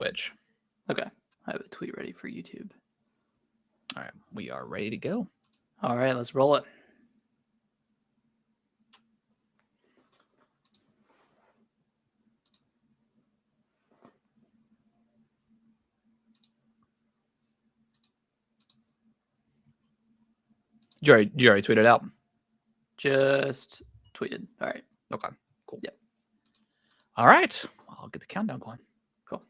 Twitch. Okay. I have a tweet ready for YouTube. All right, we are ready to go. All right, let's roll it. Did you already tweet it out? Just tweeted. All right. Okay, cool. Yep. All right, I'll get the countdown going. Cool.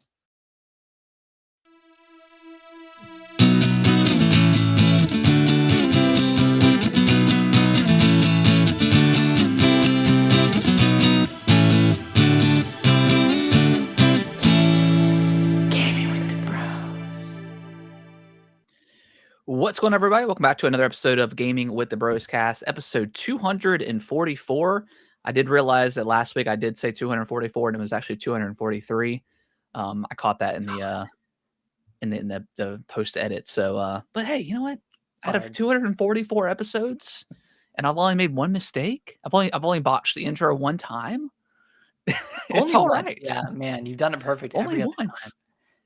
What's going on, everybody? Welcome back to another episode of Gaming with the Bros Cast, episode 244. I did realize that last week I did say 244 and it was actually 243. I caught that in the post edit. So, but hey, you know what? Out of 244 episodes, and I've only made one mistake. I've only botched the intro one time. It's all right. Yeah, man, you've done it perfect. Only every other once. time.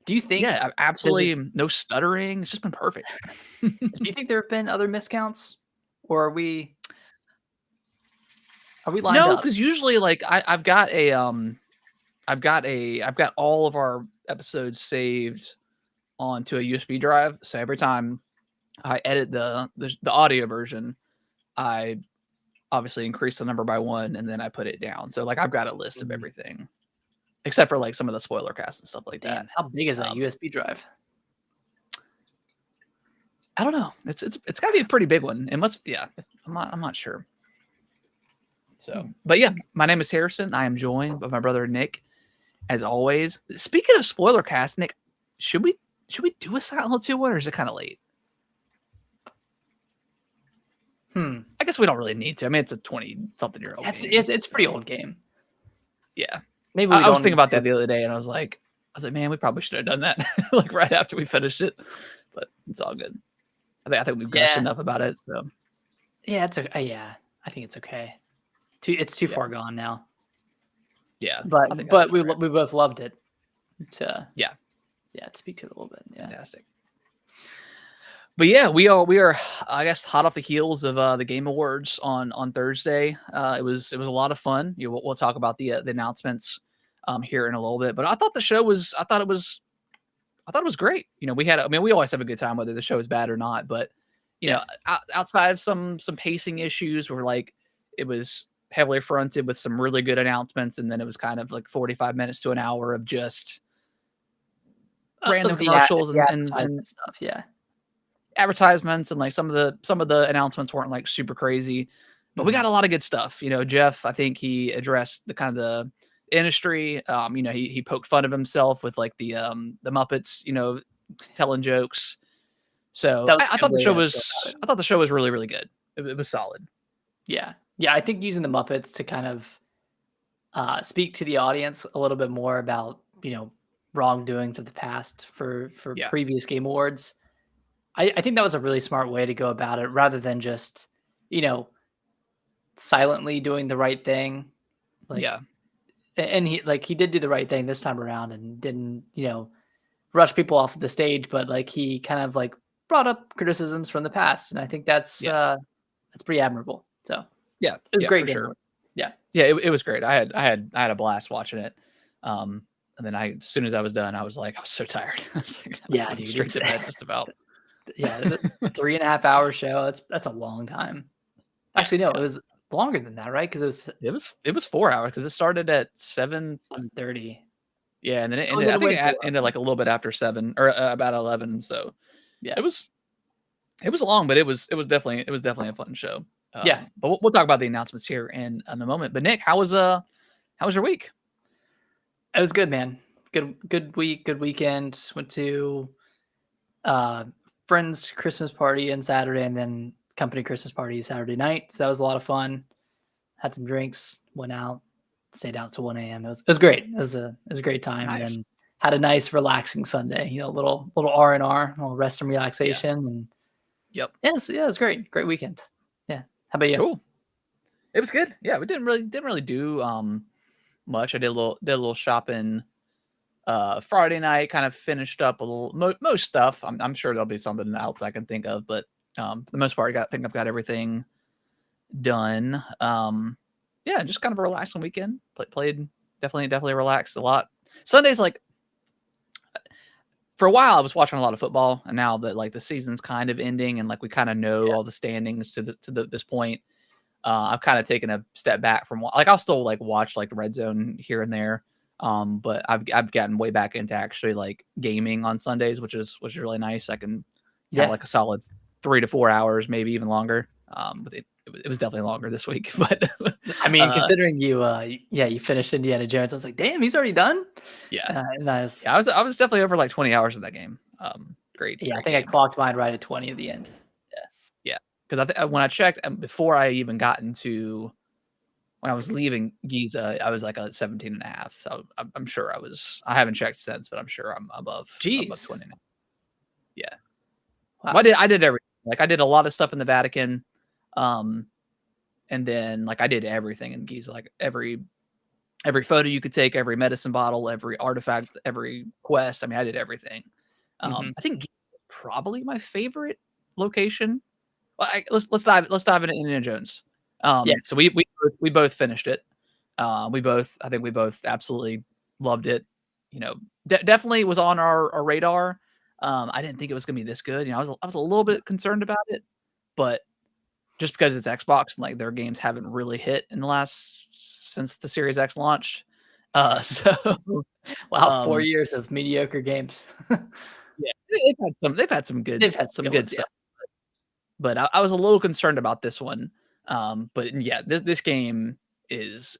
Do you think? Yeah, absolutely no stuttering. It's just been perfect. Do you think there have been other miscounts, or are we lined No, up? because usually, like I've got all of our episodes saved onto a USB drive. So every time I edit the audio version, I obviously increase the number by 1 and then I put it down. So like I've got a list of everything, except for like some of the spoiler casts and stuff like that. How big is that USB drive? I don't know. It's got to be a pretty big one. It must. Yeah, I'm not sure. So, but yeah, my name is Harrison. I am joined by my brother Nick, as always. Speaking of spoiler cast, Nick, should we do a Silent Hill 2 one, or is it kind of late? I guess we don't really need to. I mean, it's a 20-something-year-old game. It's a pretty old game. Yeah. Maybe I was thinking about that the other day, and I was like, man, we probably should have done that like right after we finished it. But it's all good. I think we've gushed enough about it. So yeah, it's okay. Yeah, I think it's okay. It's too far gone now. Yeah, but we both loved it. Yeah, speak to it a little bit. Yeah. Fantastic. But yeah, we are I guess hot off the heels of the Game Awards on Thursday. It was a lot of fun. We'll talk about the announcements here in a little bit. But I thought it was great. We always have a good time whether the show is bad or not. But you know, outside of some pacing issues, where like it was heavily fronted with some really good announcements, and then it was kind of like 45 minutes to an hour of just random commercials and stuff. Yeah. Advertisements, and like some of the announcements weren't like super crazy, but we got a lot of good stuff. Jeff, I think he addressed the kind of the industry. He poked fun of himself with like the Muppets, telling jokes. So I thought the show was really, really good. It was solid. Yeah. I think using the Muppets to kind of speak to the audience a little bit more about wrongdoings of the past for previous Game Awards. I think that was a really smart way to go about it, rather than just, silently doing the right thing. And he did do the right thing this time around and didn't, rush people off the stage, but like he kind of like brought up criticisms from the past. And I think that's pretty admirable. So yeah, it was great. For sure. Yeah. Yeah. It was great. I had a blast watching it. And then as soon as I was done, I was so tired. I was like, dude, straight to bed just about. Yeah, 3.5 hour show. That's a long time. Actually, no, it was longer than that, right? Because it was 4 hours because it started at 7:30. Yeah, and then it ended. I think it ended like a little bit after 7 or about 11. So yeah, it was long, but it was definitely a fun show. Yeah, but we'll talk about the announcements here in a moment. But Nick, how was your week? It was good, man. Good week, good weekend. Went to friend's Christmas party on Saturday, and then company Christmas party Saturday night. So that was a lot of fun. Had some drinks, went out, stayed out till 1 a.m. It was great. It was a great time. Nice. And then had a nice relaxing Sunday, little R&R, a little rest and relaxation. Yeah. And yep. Yeah, it was great. Great weekend. Yeah. How about you? Cool. It was good. Yeah, we didn't really do much. I did a little shopping Friday night kind of finished up a little most stuff. I'm sure there'll be something else I can think of, but for the most part, I think I've got everything done. Yeah, just kind of a relaxing weekend. Played definitely relaxed a lot. Sundays, like for a while I was watching a lot of football, and now that like the season's kind of ending and like we kind of know all the standings to this point, I've kind of taken a step back from like I'll still like watch like Red Zone here and there. But I've gotten way back into actually like gaming on Sundays, which is really nice. I can have like a solid 3 to 4 hours, maybe even longer. But it was definitely longer this week. But I mean, considering you finished Indiana Jones, I was like, damn, he's already done. Yeah, nice. Yeah, I was definitely over like 20 hours of that game. Great. Yeah, great I think game. I clocked mine right at 20 at the end. Yeah. Because when I checked before I even got into when I was leaving Giza, I was like at 17 and a half. So I'm sure I haven't checked since, but I'm sure I'm above 20 now. Yeah. Wow. Well, I did everything. Like I did a lot of stuff in the Vatican. And then like I did everything in Giza, like every photo you could take, every medicine bottle, every artifact, every quest. I mean, I did everything. I think Giza is probably my favorite location. Well, let's dive into Indiana Jones. So we both finished it. I think we both absolutely loved it. You know, definitely was on our radar. I didn't think it was gonna be this good. You know, I was a little bit concerned about it, but just because it's Xbox and like their games haven't really hit in the last since the Series X launched. So wow, 4 years of mediocre games. Yeah, they've had some good ones, stuff. But I was a little concerned about this one. But yeah, this game is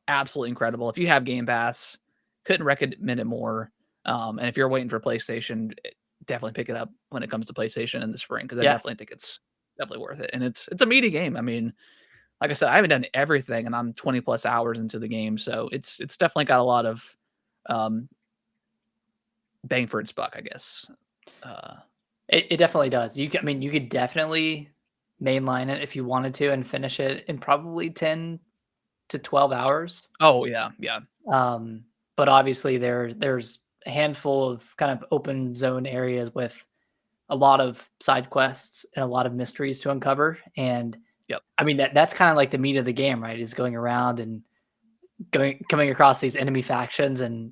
absolutely incredible. If you have Game Pass, couldn't recommend it more. And if you're waiting for PlayStation, definitely pick it up when it comes to PlayStation in the spring, because I definitely think it's definitely worth it. And it's a meaty game. I mean, like I said, I haven't done everything, and I'm 20 plus hours into the game, so it's definitely got a lot of bang for its buck, I guess. It definitely does. I mean, you could definitely mainline it if you wanted to and finish it in probably 10 to 12 hours. Oh yeah, yeah. But obviously there's a handful of kind of open zone areas with a lot of side quests and a lot of mysteries to uncover. And I mean that's kind of like the meat of the game, right? Is going around and coming across these enemy factions and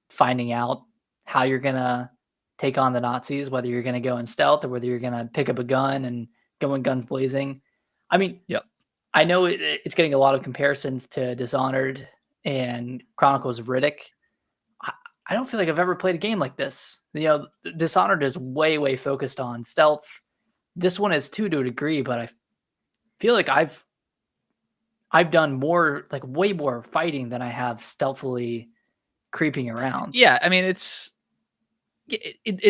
finding out how you're gonna take on the Nazis, whether you're gonna go in stealth or whether you're gonna pick up a gun and go in guns blazing. I mean, I know it's getting a lot of comparisons to Dishonored and Chronicles of Riddick. I don't feel like I've ever played a game like this. You know, Dishonored is way focused on stealth. This one is too, to a degree, but I feel like I've done more, like way more fighting than I have stealthily creeping around. Yeah, I mean it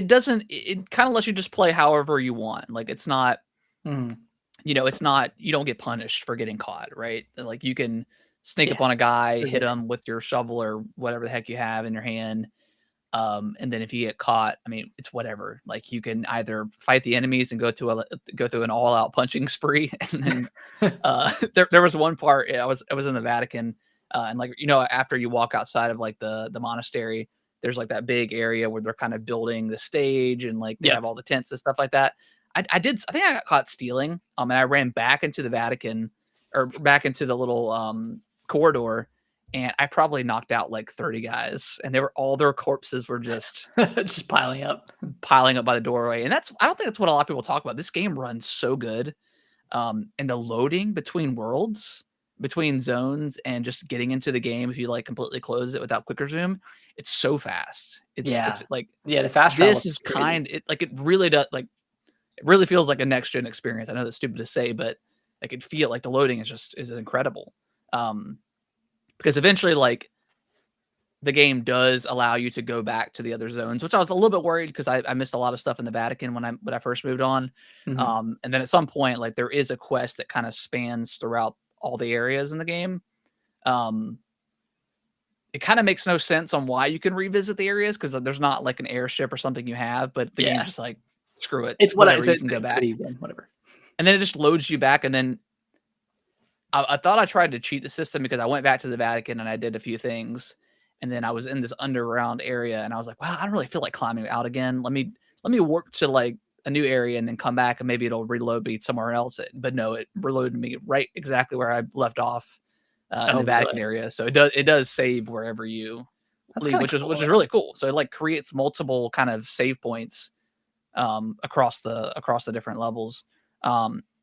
doesn't, it kind of lets you just play however you want. Like it's not, you know, it's not, you don't get punished for getting caught, right? Like you can sneak up on a guy, hit him with your shovel or whatever the heck you have in your hand. And then if you get caught, I mean, it's whatever. Like you can either fight the enemies and go through an all-out punching spree. And then there was one part, I was in the Vatican, and like, you know, after you walk outside of like the monastery, there's like that big area where they're kind of building the stage and like they have all the tents and stuff like that. I think I got caught stealing. And I ran back into the Vatican, or back into the little corridor, and I probably knocked out like 30 guys, and all their corpses were just just piling up by the doorway. And I don't think that's what a lot of people talk about. This game runs so good. And the loading between worlds, between zones, and just getting into the game, if you like completely close it without quick resume, it's so fast. It's like, the fast travel. This is it really does, like, it really feels like a next gen experience. I know that's stupid to say, but I could feel like the loading is incredible. Because eventually, like, the game does allow you to go back to the other zones, which I was a little bit worried because I missed a lot of stuff in the Vatican when I first moved on. And then at some point, like, there is a quest that kind of spans throughout all the areas in the game. It kind of makes no sense on why you can revisit the areas, because there's not like an airship or something you have, but the game's just like, screw it. It's whatever. You can go back. Whatever. And then it just loads you back. And then I thought I tried to cheat the system because I went back to the Vatican and I did a few things. and then I was in this underground area, and I was like, wow, I don't really feel like climbing out again. Let me work to like a new area and then come back, and maybe it'll reload me somewhere else. But no, it reloaded me right exactly where I left off in Oh, the Vatican really? area. So it does save wherever you That's leave, kind of which is cool. really cool. So it like creates multiple kind of save points across the different levels.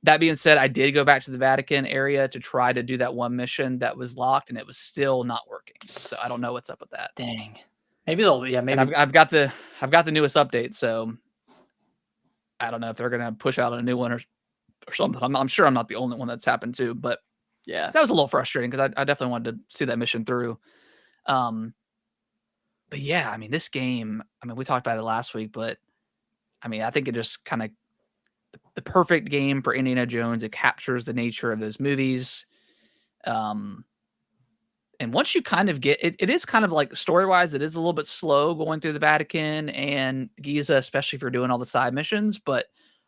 That being said, I did go back to the Vatican area to try to do that one mission that was locked, and it was still not working. So I don't know what's up with that. Dang. Maybe they'll, yeah, And maybe. I've got the newest update, so I don't know if they're gonna push out a new one or something. I'm sure I'm not the only one that's happened to, but Yeah. that was a little frustrating because I definitely wanted to see that mission through. Um, but yeah, I mean, this game. I mean, we talked about it last week, but I mean, I think it just kind of the perfect game for Indiana Jones. It captures the nature of those movies. Um, and once you kind of get it, it is kind of like story wise, it is a little bit slow going through the Vatican and Giza, especially if you're doing all the side missions. But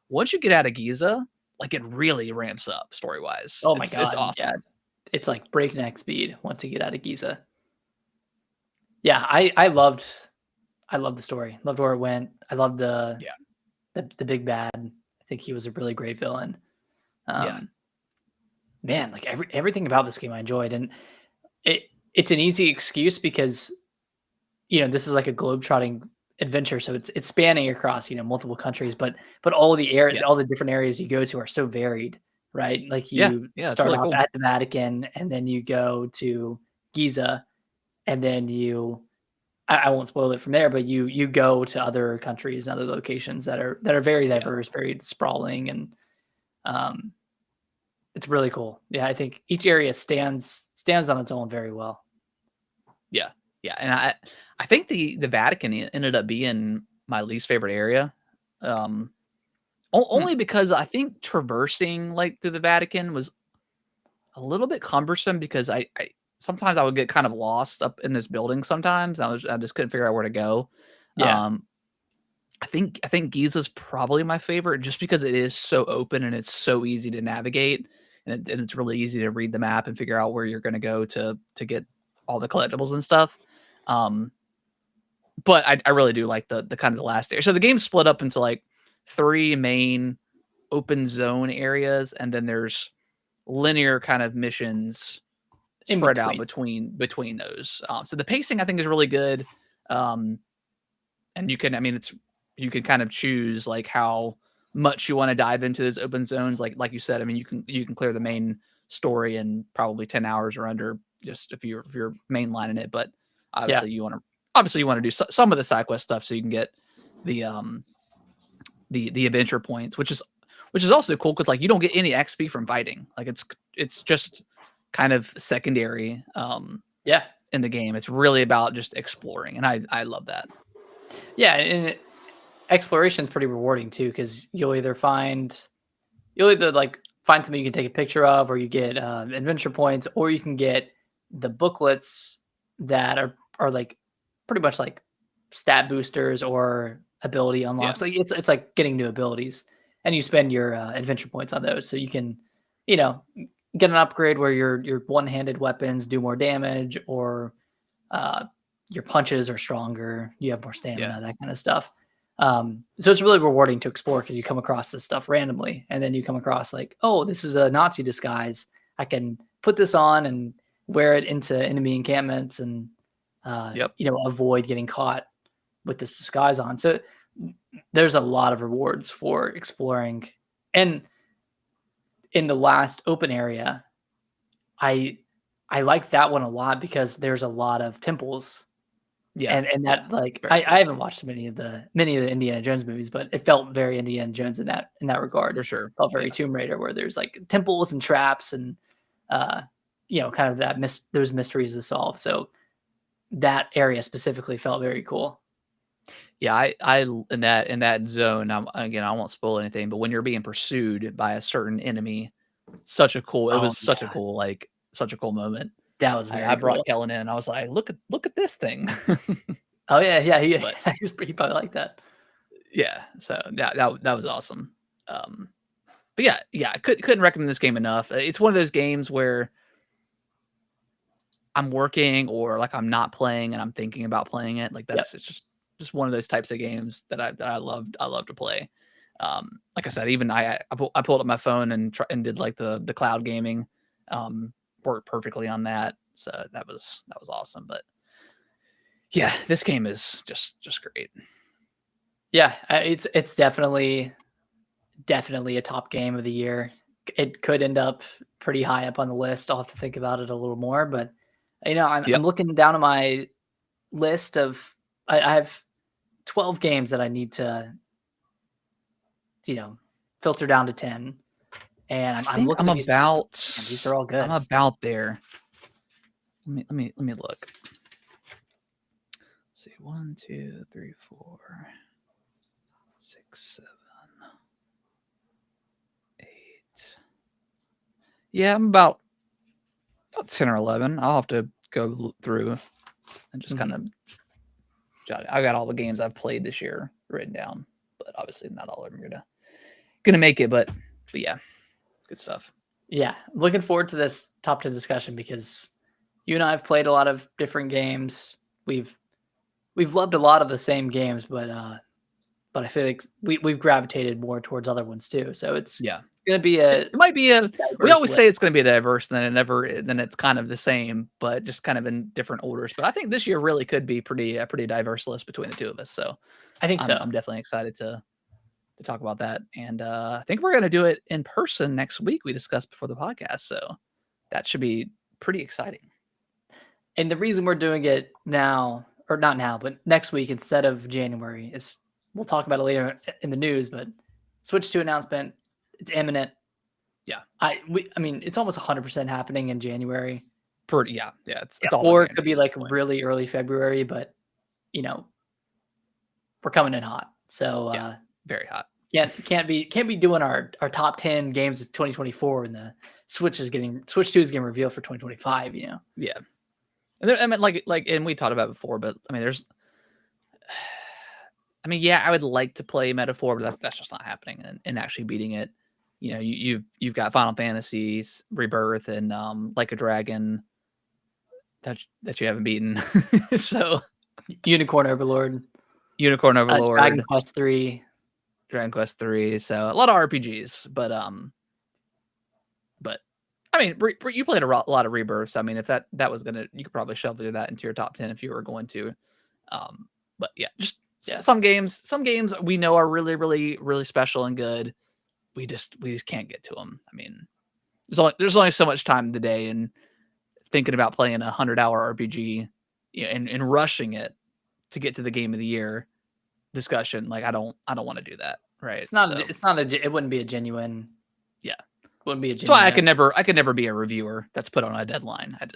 once you get out of Giza, like it really ramps up story wise. Oh my It's God. Yeah. awesome. It's like breakneck speed once you get out of Giza. Yeah. I loved the story. Loved where it went. I loved Yeah, the big bad. I think he was a really great villain. yeah, Um, man, like everything about this game I enjoyed, and it's an easy excuse because this is like a globe-trotting adventure, so it's spanning across multiple countries, but yeah, all the different areas you go to are so varied, right? Like yeah, you yeah. It's start really off cool. at the Vatican, and then you go to Giza, and then I won't spoil it from there, but you go to other countries and other locations that are very Yeah, diverse, very sprawling, and um, it's really cool. Yeah, I think each area stands on its own very well. yeah, yeah. And I think the Vatican ended up being my least favorite area. Um, Hmm. only because I think traversing like through the Vatican was a little bit cumbersome because I sometimes I would get kind of lost up in this building sometimes. I just couldn't figure out where to go. Yeah, Um, I think Giza's probably my favorite just because it is so open and it's so easy to navigate, and it's really easy to read the map and figure out where you're going to go to get all the collectibles and stuff. Um, but I really do like the kind of the last area. So the game's split up into like three main open zone areas, and then there's linear kind of missions in spread out between. between those. So the pacing I think is really good. Um, and I mean, you can kind of choose like how much you want to dive into those open zones. Like you said, I mean, you can clear the main story in probably 10 hours or under, just if you're mainlining it. But Yeah. obviously you want to do some of the side quest stuff so you can get the the adventure points, which is also cool because like you don't get any XP from fighting. Like it's just kind of secondary Yeah. in the game. It's really about just exploring, and I love that. Yeah, and exploration is pretty rewarding too because you'll either like find something you can take a picture of, or you get adventure points, or you can get the booklets that are like pretty much like stat boosters or ability Yeah, unlocks. Like it's like getting new abilities, and you spend your adventure points on those, so you can you know get an upgrade where your one-handed weapons do more damage, or uh, your punches are stronger, you have more yeah, stamina, that kind of stuff. So it's really rewarding to explore because you come across this stuff randomly, and then you come across like, oh, this is a Nazi disguise. I can put this on and wear it into enemy encampments, and yep, avoid getting caught with this disguise on. So there's a lot of rewards for exploring. And in the last open area, I I like that one a lot because there's a lot of temples. yeah, And yeah. that, like, Very I cool haven't watched many of the Indiana Jones movies, but it felt very Indiana Jones in that regard. for sure. Felt very Yeah, Tomb Raider, where there's like temples and traps and uh, kind of those mysteries to solve. So that area specifically felt very cool. yeah. In that zone. Again, I won't spoil anything, but when you're being pursued by a certain enemy, it Oh was such a yeah, cool such a cool moment. that was I very brought cool. Kellen in. I was like, look at this thing. Oh yeah, yeah, he But he probably like that. yeah, so that was awesome. Um, but yeah, I couldn't recommend this game enough. It's one of those games where I'm working or like I'm not playing and I'm thinking about playing it. Like Yep. it's just one of those types of games that I love to play. Like I said, even I pulled up my phone and did like the cloud gaming, worked perfectly on that. So that was awesome. But yeah, this game is just great. Yeah, it's definitely a top game of the year. It could end up pretty high up on the list. I'll have to think about it a little more, but I'm Yep. looking down at my list of I have 12 games that I need to filter down to 10. And I I'm think looking I'm at these. about And these are all good. I'm about there. Let me look. Let's see, 1, 2, 3, 4, 6, 7, 8. Yeah, I'm about 10 or 11. I'll have to go through and just kind of jot it. I got all the games I've played this year written down, but obviously not all of them are gonna make it. But yeah, good stuff. Yeah, looking forward to this top 10 discussion because you and I have played a lot of different games. We've loved a lot of the same games, but I feel like we've gravitated more towards other ones too. So it's gonna be it might be a. We always list. say it's going to be diverse, then it's kind of the same, but just kind of in different orders. But I think this year really could be a pretty diverse list between the two of us. So I think so. I'm definitely excited to talk about that, and I think we're going to do it in person next week. We discussed before the podcast, so that should be pretty exciting. And the reason we're doing it now, or not now, but next week instead of January, is we'll talk about it later in the news. But Switch 2 announcement, it's imminent. Yeah, I mean, it's almost 100% happening in January. Yeah, it's all. Or it could be like really early February, but we're coming in hot. So yeah, very hot. Can't be doing our top 10 games of 2024 and the Switch 2 is getting revealed for 2025. Yeah, and I mean, like, and we talked about it before, but I mean, yeah, I would like to play Metaphor, but that's just not happening. And actually beating it, you've got Final Fantasy Rebirth and Like a Dragon that you haven't beaten. So Unicorn Overlord, Dragon Quest 3. So a lot of RPGs, but I mean, you played a lot of Rebirths. I mean, if that was you could probably shovel that into your top 10 if you were going to. But yeah, some games we know are really, really, really special and good. We just can't get to them. I mean, there's only so much time in the day, and thinking about playing a 100-hour RPG, and rushing it to get to the game of the year discussion. Like I don't want to do that. Right? It wouldn't be a genuine. Yeah. Wouldn't be a genuine. That's why I could never be a reviewer that's put on a deadline. I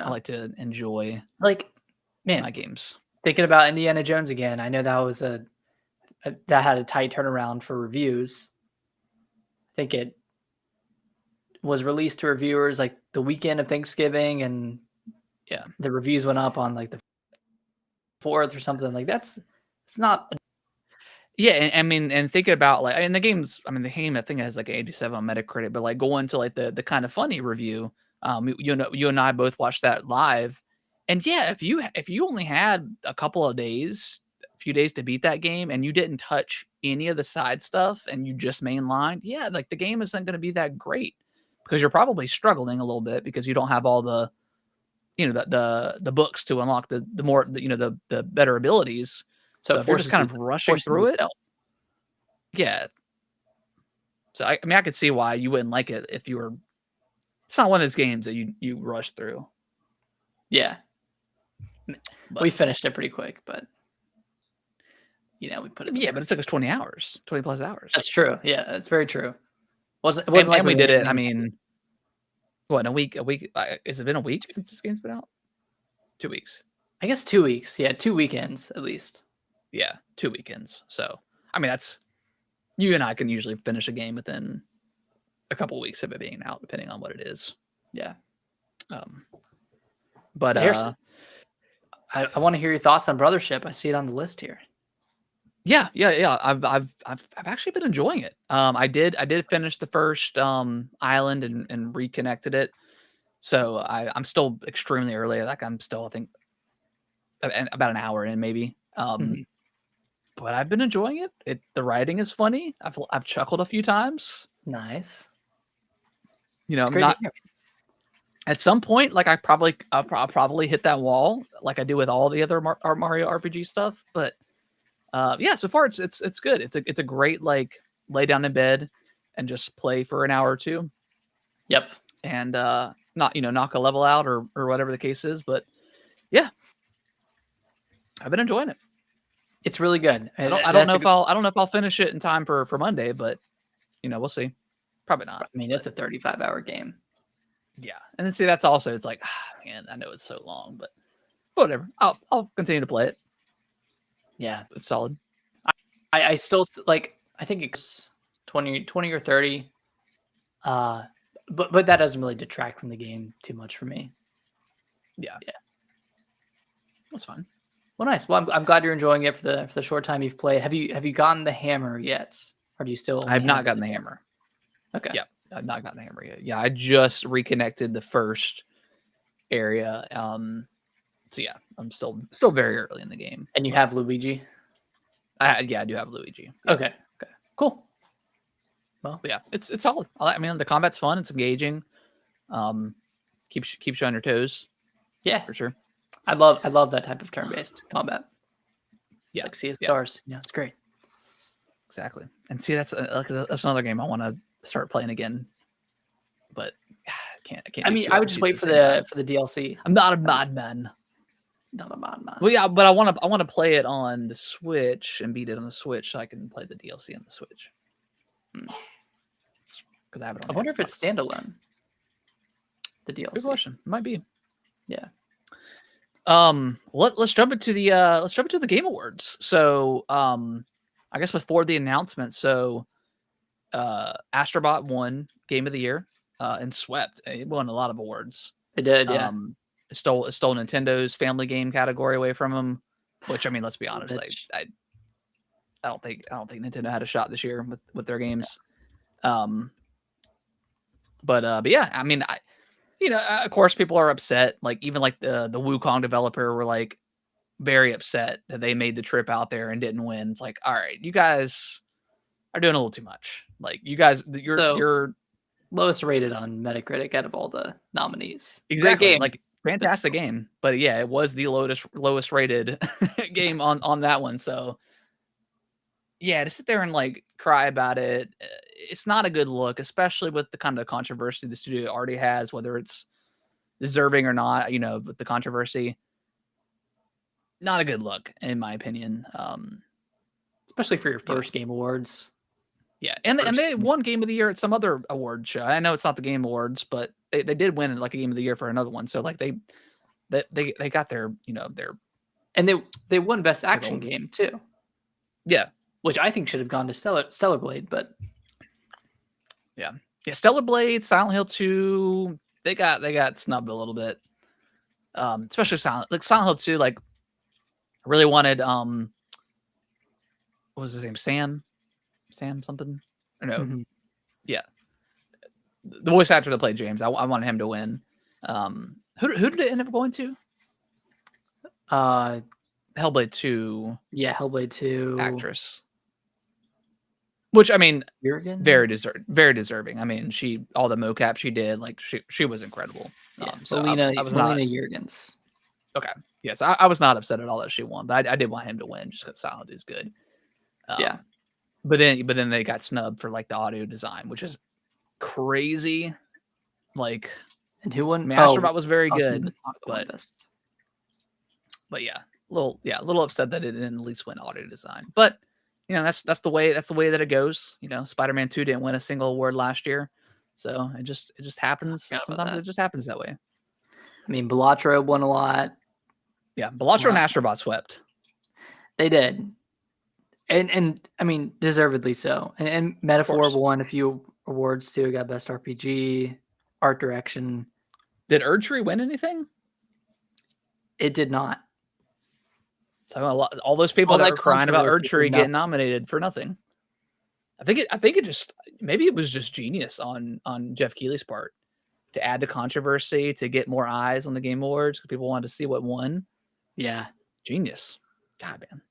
like to enjoy my games. Thinking about Indiana Jones again, I know that was that had a tight turnaround for reviews. I think it was released to reviewers like the weekend of Thanksgiving, and the reviews went up on like the 4th or something. Like it's not. Yeah, I mean, and thinking about the game I think has like an 87 on Metacritic, but like going to like the kind of funny review, you and I both watched that live, and yeah, if you only had a couple of days, a few days to beat that game, and you didn't touch any of the side stuff, and you just mainlined, like the game isn't going to be that great because you're probably struggling a little bit because you don't have all the, the books to unlock the more the better abilities. So if you're just kind of rushing through it, yeah. So I mean, I could see why you wouldn't like it if you were. It's not one of those games that you rush through. Yeah, we finished it pretty quick, but we put it. Yeah, but it took us 20 plus hours. That's true. Yeah, that's very true. It wasn't and we did it. I mean, what, in a week? Has it been a week since this game's been out? 2 weeks. I guess 2 weeks. Yeah, 2 weekends at least. Yeah, 2 weekends. So, I mean, that's you and I can usually finish a game within a couple of weeks of it being out, depending on what it is. Yeah. But I want to hear your thoughts on Brothership. I see it on the list here. Yeah. I've actually been enjoying it. I did finish the first island and reconnected it. So I'm still extremely early. Like I'm still, I think, about an hour in maybe. Mhm. But I've been enjoying it. The writing is funny. I've chuckled a few times. Nice. You know, It's I'm great to not hear. at some point. Like I'll probably hit that wall, like I do with all the other Mario RPG stuff. But yeah, so far it's good. It's a great like lay down in bed and just play for an hour or two, Yep. and not knock a level out or whatever the case is. But yeah, I've been enjoying it. It's really good. I don't know if I'll finish it in time for Monday, but we'll see. Probably not. I mean, it's a 35-hour game. Yeah, and then see that's also it's like man, I know it's so long, but whatever. I'll continue to play it. Yeah, It's solid. I still like. I think it's 20 or 30. But that doesn't really detract from the game too much for me. Yeah, Yeah, that's fine. Well, nice. Well, I'm glad you're enjoying it for the short time you've played. Have you gotten the hammer yet, or do you still? I have not gotten the hammer. Okay. Yeah, I've not gotten the hammer yet. Yeah, I just reconnected the first area. So yeah, I'm still very early in the game. And you have Luigi? I do have Luigi. Yeah. Okay. Cool. Well, But yeah, it's solid. I mean, the combat's fun. It's engaging. Keeps you on your toes. Yeah, for sure. I love that type of turn-based combat. Yeah, like Sea of Stars. Yeah, it's great. Exactly. And see, that's another game I want to start playing again, but I can't. I mean, I would just wait for the DLC. I'm not a madman. Not a madman. Well, yeah, but I want to play it on the Switch and beat it on the Switch so I can play the DLC on the Switch. Because I have it on. I wonder if it's standalone. The DLC. Good question. It might be. Yeah. Let's jump into the Game Awards. So, I guess before the announcement, so Astrobot won Game of the Year and swept. It won a lot of awards. It did, yeah. It stole Nintendo's family game category away from them, which I mean, let's be honest, I don't think Nintendo had a shot this year with their games. But yeah, I mean, of course, people are upset. Like even like the Wukong developer were like very upset that they made the trip out there and didn't win. It's like, all right, you guys are doing a little too much. Like you guys, you're lowest rated on Metacritic out of all the nominees. Exactly. Great game. Like fantastic game, but yeah, it was the lowest rated game on that one. So yeah, to sit there and like cry about it, it's not a good look, especially with the kind of controversy the studio already has, whether it's deserving or not. With the controversy, not a good look in my opinion. Especially for your first Game Awards. Yeah, and they won Game of the Year at some other award show. I know it's not the Game Awards, but they did win like a Game of the Year for another one. So like they got their their and they won Best Action Game too. Yeah, which I think should have gone to Stellar Blade, but yeah, Stellar Blade, Silent Hill 2, they got snubbed a little bit. Especially Silent Hill 2. Like, really wanted what was his name? Sam something? Or no? Mm-hmm. Yeah, the voice actor that played James. I wanted him to win. Who did it end up going to? Hellblade 2. Yeah, Hellblade 2 actress. Which I mean, Jurgen? very deserving. I mean, all the mocap she did, like she was incredible. Yeah, so Melina not Jurgens. Okay, yes, I was not upset at all that she won, but I did want him to win just because Silent is good. Yeah, but then they got snubbed for like the audio design, which is crazy. Like, and who won? Astrobot was very good, but yeah, a little upset that it didn't at least win audio design. But that's the way that it goes. Spider-Man 2 didn't win a single award last year, so it just happens. Sometimes it just happens that way. I mean, Balatro won a lot. Yeah, Balatro and Astrobot swept. They did, and I mean, deservedly so. And Metaphor won a few awards too. It got Best RPG, Art Direction. Did Erdtree win anything? It did not. So all those people that were crying about Erdtree getting nominated for nothing. I think it just maybe it was just genius on Jeff Keighley's part. to add the controversy, to get more eyes on the Game Awards because people wanted to see what won. Yeah. Genius. God, man.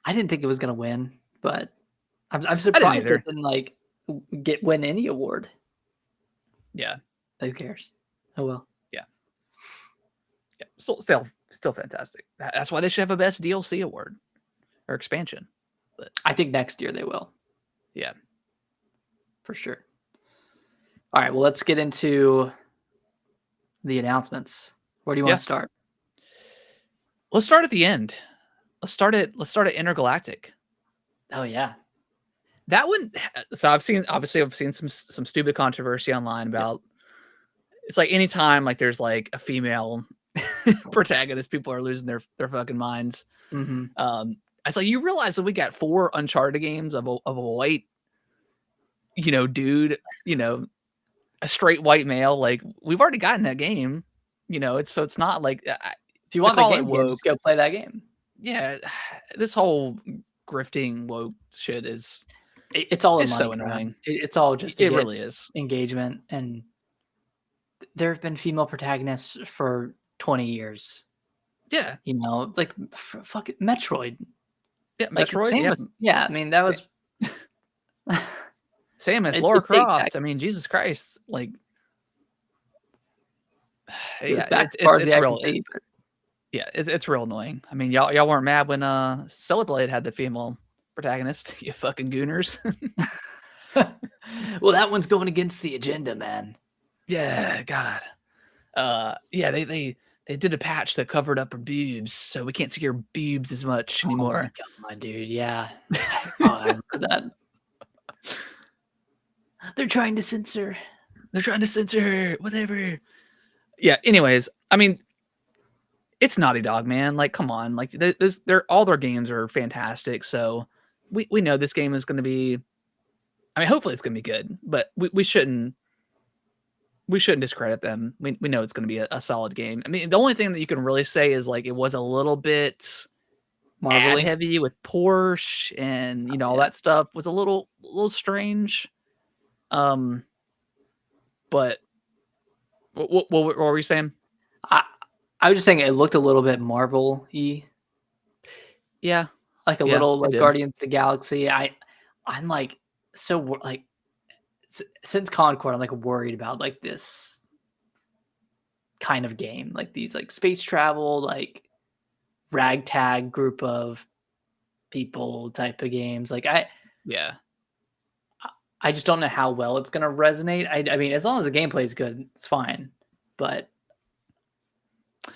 I didn't think it was gonna win, but I'm I didn't surprised either. it didn't like win any award. Yeah. Who cares? Oh well. Yeah. Still fantastic. That's why they should have a best DLC award or expansion. But I think next year they will. yeah. For sure. All right, well, let's get into the announcements. Where do you want Yeah. to start? Let's start at the end. Let's start at Intergalactic. Oh yeah. That one. So I've seen some stupid controversy online about. It's like anytime like there's like a female protagonist, people are losing their fucking minds. Mm-hmm. I was like, you realize that we got 4 Uncharted games of a white, dude, a straight white male. Like we've already gotten that game, it's not like If you want the call it game, woke. just go play that game. Yeah, this whole grifting woke shit is It's all it's money, so annoying. It's all just to It get really is. engagement, and there have been female protagonists for 20 years. Yeah, Like fuck it, Metroid. yeah, Like, Metroid. same Yeah, with- yeah, I mean that was same as It- Lara it dates back- Croft. I mean, Jesus Christ, like, it was yeah, back as far as it's the eye real. can see, but- Yeah, it's real annoying. I mean, y'all weren't mad when Celeblade had the female protagonist, you fucking gooners. Well, that one's going against the agenda, man. Yeah, God. Yeah, they did a patch that covered up her boobs, so we can't see her boobs as much Oh anymore. my God, my dude, yeah. Oh, I remember that. They're trying to censor. They're trying to censor her, whatever. Yeah, anyways, I mean, it's Naughty Dog, man. Like, come on. Like, all their games are fantastic, so we know this game is going to be, I mean, hopefully it's going to be good, but we shouldn't discredit them. We know it's going to be a solid game. I mean, the only thing that you can really say is like it was a little bit ad Marvelly. heavy with Porsche and all Yeah. that stuff was a little strange. But what were we saying? I was just saying it looked a little bit Marvel-y, Yeah, like a Yeah, little it like did. Guardians of the Galaxy. I'm like like since Concord, I'm like worried about like this kind of game, like these like space travel, like ragtag group of people type of games. Like yeah. I just don't know how well it's gonna resonate. I mean, as long as the gameplay is good, it's fine. But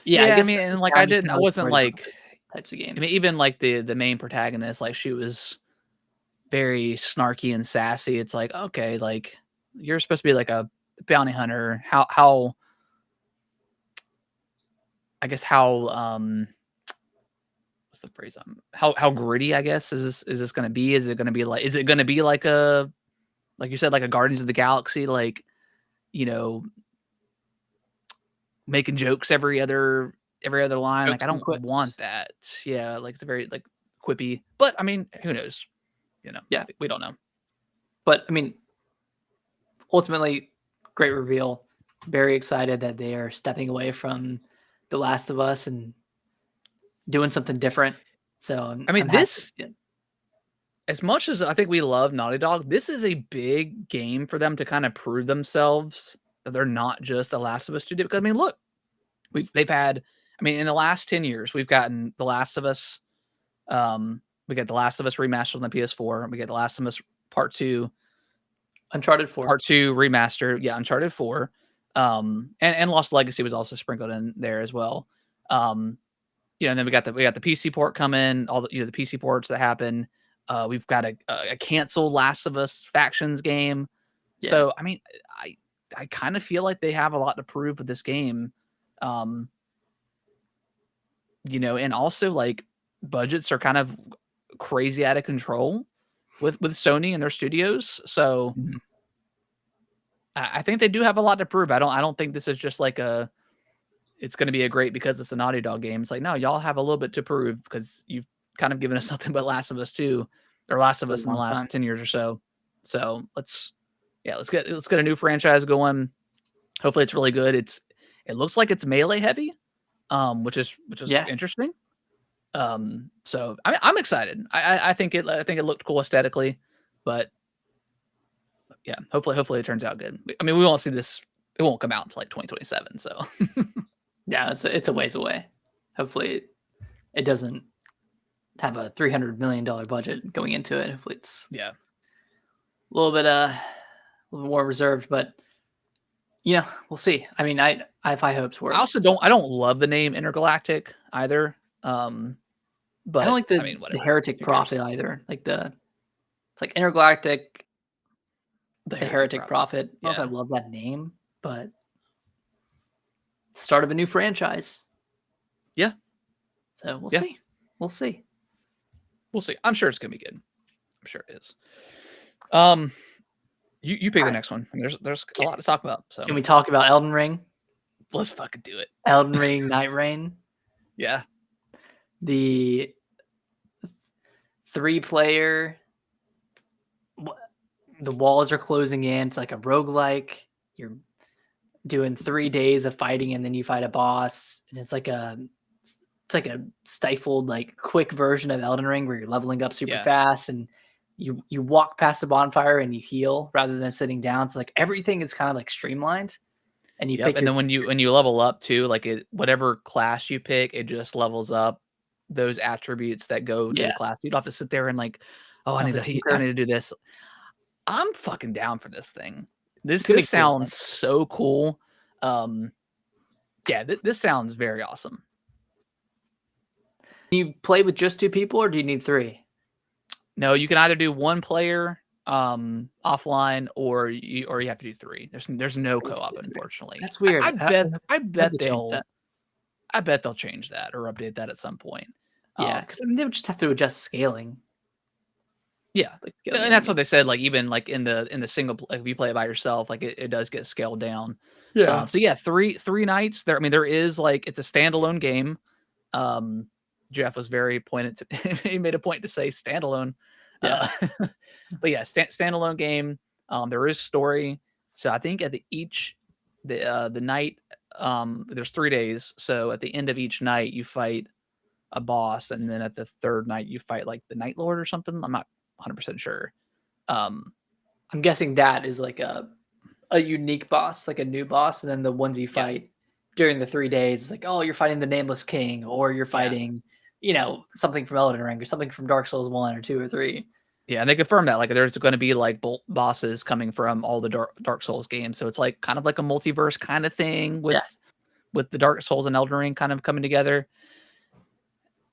yeah, I guess mean, and like I'm I just didn't, I kinda wasn't worried about like, those types of games. I mean, even like the main protagonist, like she was very snarky and sassy. It's like, okay, like you're supposed to be like a bounty hunter. How I guess how what's the phrase? How gritty, I guess, is this going to be? Is it going to be like a, like you said, like a Guardians of the Galaxy, like, making jokes every other line? Like, I Jokes and don't quips. want that. Yeah, like it's very like quippy. But I mean, who knows? Yeah. We don't know. But I mean, ultimately, great reveal. Very excited that they are stepping away from The Last of Us and doing something different. So I mean, I'm happy this- to see it. As much as I think we love Naughty Dog, this is a big game for them to kind of prove themselves that they're not just a Last of Us studio. Because I mean, look, they've had, I mean, in the last 10 years, we've gotten The Last of Us. We got The Last of Us remastered on the PS4. We got The Last of Us Part 2, Uncharted 4. Part 2 remastered. Yeah, Uncharted 4. And Lost Legacy was also sprinkled in there as well. And then we got the PC port coming, all the the PC ports that happen. We've got a canceled Last of Us Factions game. Yeah. So I mean, I kind of feel like they have a lot to prove with this game. And also like budgets are kind of crazy out of control with Sony and their studios. So Mhm. I think they do have a lot to prove. I don't think this is just like it's going to be a great because it's a Naughty Dog game. It's like, no, y'all have a little bit to prove because you've kind of given us nothing but Last of Us 2 or Last of For a Us in the long last time. 10 years or so. So let's Yeah, let's get a new franchise going. Hopefully, it's really good. It looks like it's melee heavy, which is Yeah. interesting. So I'm excited. I think it looked cool aesthetically, but yeah, hopefully it turns out good. I mean, we won't see this. It won't come out until like 2027. So Yeah, it's a ways away. Hopefully, it doesn't have a $300 million budget going into it. Hopefully, it's yeah, a little bit more reserved. But we'll see. I mean, I have high hopes for it. I don't love the name Intergalactic either. But I don't like mean, the whatever. Heretic Prophet either. Like it's like Intergalactic, the Heretic Prophet. I don't know if I love that name, but start of a new franchise. Yeah. So we'll see. We'll see. We'll see. I'm sure it's gonna be good. I'm sure it is. You pick the next one. I mean, there's a lot to talk about. So can we talk about Elden Ring? Let's fucking do it. Elden Ring Night Rain. Yeah. The 3-player. The walls are closing in. It's like a roguelike. You're doing 3 days of fighting, and then you fight a boss. And it's like a stifled, like quick version of Elden Ring where you're leveling up super fast, and you walk past a bonfire and you heal rather than sitting down. So like everything is kind of like streamlined. And you pick and then when you level up too, like whatever class you pick, it just levels up those attributes that go to the class. You don't have to sit there and like, oh, I need to do this. I'm fucking down for this thing. This sounds so cool. Yeah, this sounds very awesome. Do you play with just 2 people, or do you need 3? No, you can either do 1 player offline, or you have to do 3. There's no co-op, unfortunately. That's weird. I bet they'll change that or update that at some point. Yeah, because I mean, they would just have to adjust scaling. Yeah, and that's what they said. Like even like in the single, like if you play it by yourself, like it does get scaled down. Yeah. So yeah, three nights there. I mean, there is like it's a standalone game. Jeff was very pointed to. He made a point to say standalone. Yeah. But yeah, standalone game. There is story. So I think at the night, there's 3 days. So at the end of each night, you fight a boss, and then at the 3rd night, you fight like the Night Lord or something. I'm not 100% sure. I'm guessing that is like a unique boss, like a new boss, and then the ones you fight during the 3 days, it's like, oh, you're fighting the Nameless King, or you're fighting, something from Elden Ring, or something from Dark Souls 1 or 2 or 3. Yeah, and they confirmed that like there's going to be like bosses coming from all the Dark Souls games, so it's like kind of like a multiverse kind of thing with the Dark Souls and Elden Ring kind of coming together.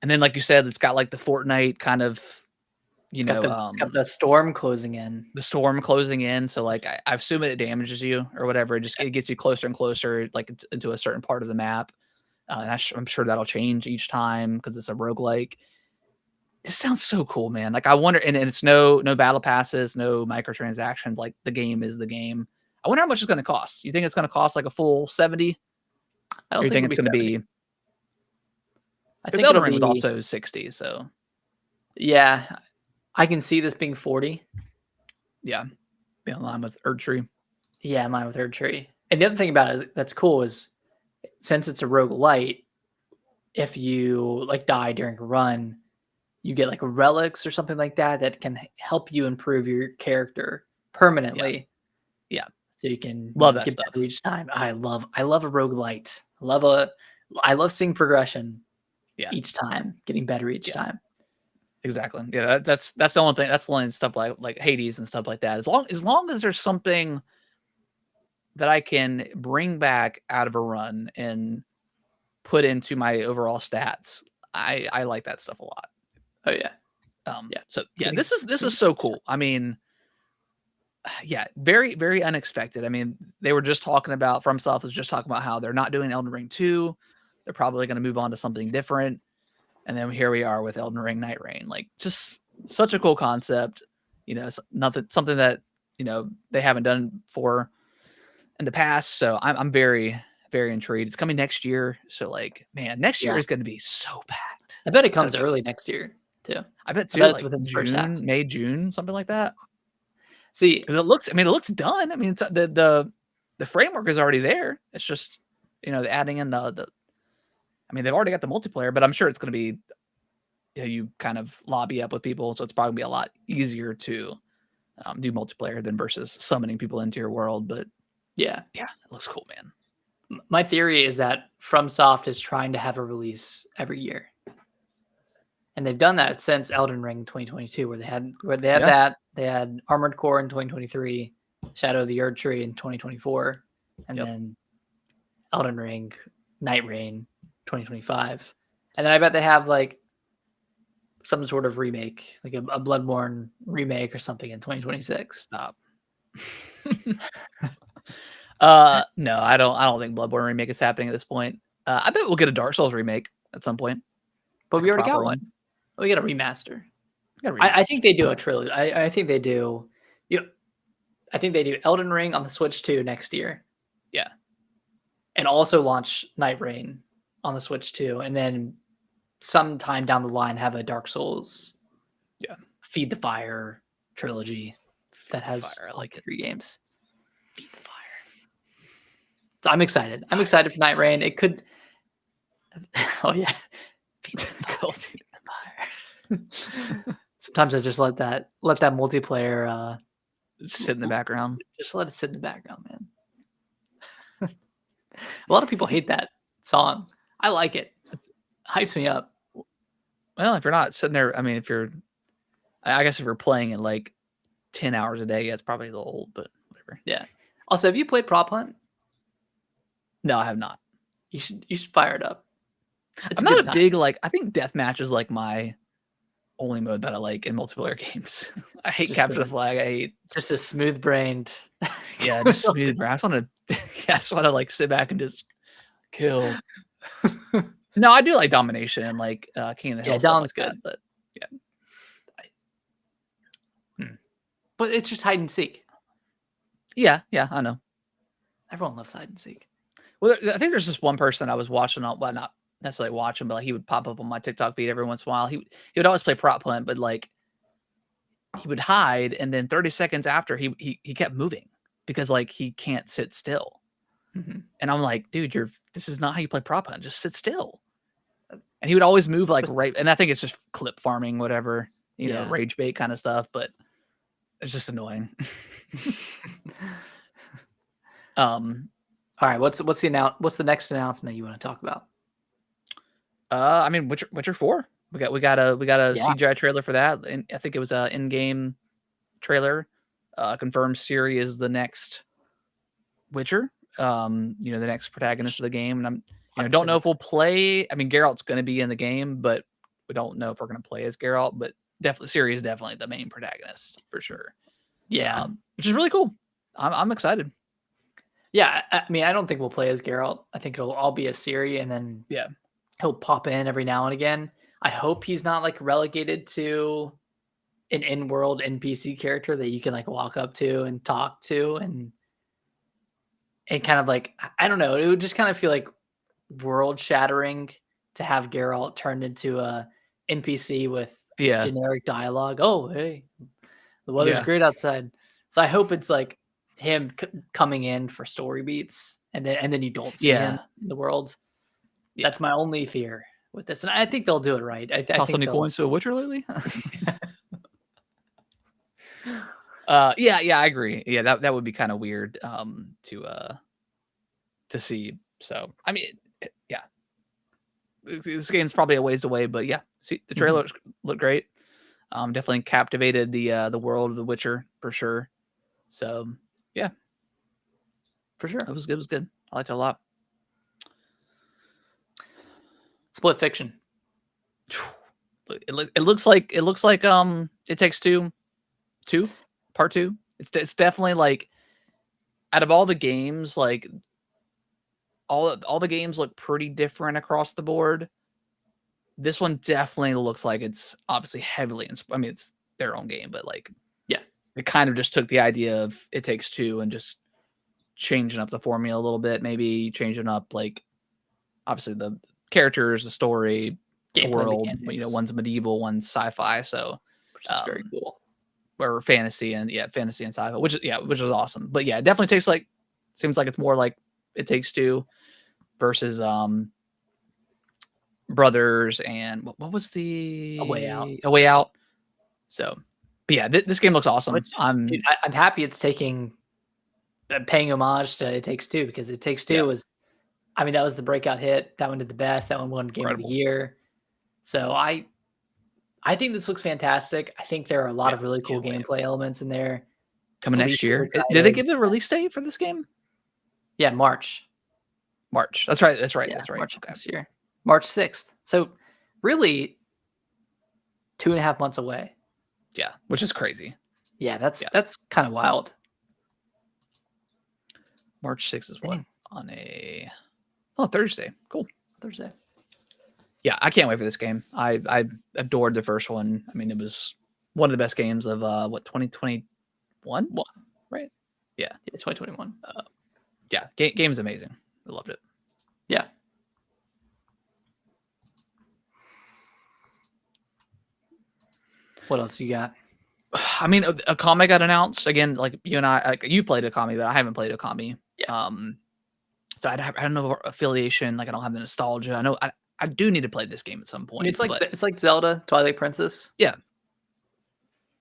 And then, like you said, it's got like the Fortnite kind of, it's got the storm closing in. The storm closing in, so like I assume it damages you or whatever. It gets you closer and closer, like into a certain part of the map. And I'm sure that'll change each time because it's a roguelike. It sounds so cool, man. Like I wonder, and it's no battle passes, no microtransactions. Like the game is the game. I wonder how much it's going to cost. You think it's going to cost like a full 70? I don't think it's going to be. I think Elden Ring was also 60. So yeah, I can see this being 40. Yeah, be in line with Erdtree. Yeah, in line with Erdtree. And the other thing about it that's cool is since it's a roguelite, if you like die during a run, you get like relics or something like that can help you improve your character permanently. Yeah. So you can love that get stuff better each time. I love a roguelite. I love seeing progression. Yeah. Each time, getting better each time. Exactly. Yeah, that's the only thing. That's the only stuff like Hades and stuff like that. As long as there's something that I can bring back out of a run and put into my overall stats, I like that stuff a lot. Oh yeah. So yeah, this is so cool. I mean, yeah, very, very unexpected. I mean, they were just talking about FromSoft was just talking about how they're not doing Elden Ring 2. They're probably going to move on to something different. And then here we are with Elden Ring Night Rain. Like just such a cool concept, something that, they haven't done for in the past. So I'm very, very intrigued. It's coming next year. So like, man, next year is going to be so packed. I bet it comes early next year too. I bet too. I bet like it's within the first half. May, June, something like that. See, because it looks done. I mean, it's the framework is already there. It's just adding in the. I mean, they've already got the multiplayer, but I'm sure it's going to be you kind of lobby up with people, so it's probably gonna be a lot easier to do multiplayer than versus summoning people into your world. But yeah, it looks cool, man. My theory is that FromSoft is trying to have a release every year. And they've done that since Elden Ring 2022, where they had that. They had Armored Core in 2023, Shadow of the Erdtree in 2024, and then Elden Ring, Night Rain 2025. And then I bet they have like some sort of remake, like a Bloodborne remake or something in 2026. Stop. No, I don't think Bloodborne remake is happening at this point. I bet we'll get a Dark Souls remake at some point. But we already got one. We got a remaster. Remaster. I think they do a trilogy. I think they do. I think they do Elden Ring on the Switch 2 next year. Yeah. And also launch Night Rain on the Switch 2, and then sometime down the line have a Dark Souls. Feed the Fire trilogy that has like 3 games. Feed the Fire. So I'm excited. I'm excited for Night Rain. It could. Oh yeah. Feed the Fire. Sometimes I just let that multiplayer sit in the background. Just let it sit in the background, man. A lot of people hate that song. I like it. It hypes me up. Well, if you're not sitting there, I mean, I guess if you're playing it like 10 hours a day, it's probably a little old, but whatever. Yeah. Also, have you played Prop Hunt? No, I have not. You should fire it up. I'm not a big I think deathmatch is like my only mode that I like in multiplayer games. I hate capture the flag. I hate just a smooth brained. Yeah, just smooth brain. I just want to like sit back and just kill. No, I do like domination and like King of the Hill. Yeah, Dom's good, but But it's just hide and seek. Yeah, I know. Everyone loves hide and seek. Well, I think there's just one person I was watching on, well, not necessarily watching, but like he would pop up on my TikTok feed every once in a while. He would always play Prop Hunt, but like he would hide, and then 30 seconds after he kept moving because like he can't sit still. Mm-hmm. And I'm like, dude, this is not how you play Prop Hunt. Just sit still. And he would always move like right, and I think it's just clip farming, whatever, rage bait kind of stuff, but it's just annoying. All right, what's the next announcement you want to talk about? I mean, Witcher 4. We got a CGI trailer for that, and I think it was a in-game trailer. Confirmed Ciri is the next Witcher. The next protagonist of the game, and I don't know if we'll play. I mean, Geralt's going to be in the game, but we don't know if we're going to play as Geralt. But definitely, Ciri is definitely the main protagonist for sure. Yeah, which is really cool. I'm excited. Yeah, I mean, I don't think we'll play as Geralt. I think it'll all be a Ciri, and then he'll pop in every now and again. I hope he's not like relegated to an in-world NPC character that you can like walk up to and talk to, and kind of like, I don't know, it would just kind of feel like world shattering to have Geralt turned into a NPC with generic dialogue. Oh, hey, the weather's great outside. So I hope it's like him coming in for story beats, and then you don't see him in the world. That's my only fear with this, and I think they'll do it right. I tossed any coins to a Witcher lately? I agree. Yeah, that would be kind of weird to see. So I mean, this game's probably a ways away, but see, the trailer looked great. Definitely captivated the world of The Witcher for sure. So for sure, it was good. I liked it a lot. Split Fiction. It looks like It Takes Two, part 2. It's definitely like, out of all the games, like all the games look pretty different across the board. This one definitely looks like it's obviously heavily I mean, it's their own game, but like it kind of just took the idea of It Takes Two and just changing up the formula a little bit, maybe changing up like obviously the characters, the story, the world. One's medieval, one's sci-fi, so which is very cool. or fantasy and fantasy and sci-fi, which is awesome. But yeah, it definitely seems like it's more like It Takes Two versus Brothers and what was A Way Out. A Way Out. So, but yeah, this game looks awesome. Which, dude, I'm happy it's paying homage to It Takes Two, because It Takes Two was, I mean, that was the breakout hit. That one did the best. That one won Game of the Year. So I think this looks fantastic. I think there are a lot of really cool gameplay elements in there. Coming next year. Did they give a release date for this game? Yeah, March. That's right. Yeah, March next year. March 6th. So really 2.5 months away. Yeah, which is crazy. Yeah, that's kind of wild. March 6th is what? On a Thursday. Cool. Thursday. Yeah, I can't wait for this game. I adored the first one. I mean, it was one of the best games of 2021? Right? Yeah. 2021. Yeah, game's amazing. I loved it. Yeah. What else you got? I mean, Okami got announced again. Like you and I, like you played Okami, but I haven't played Okami. Yeah. So I don't know affiliation. Like I don't have the nostalgia. I know I do need to play this game at some point. I mean, it's like Zelda, Twilight Princess. Yeah.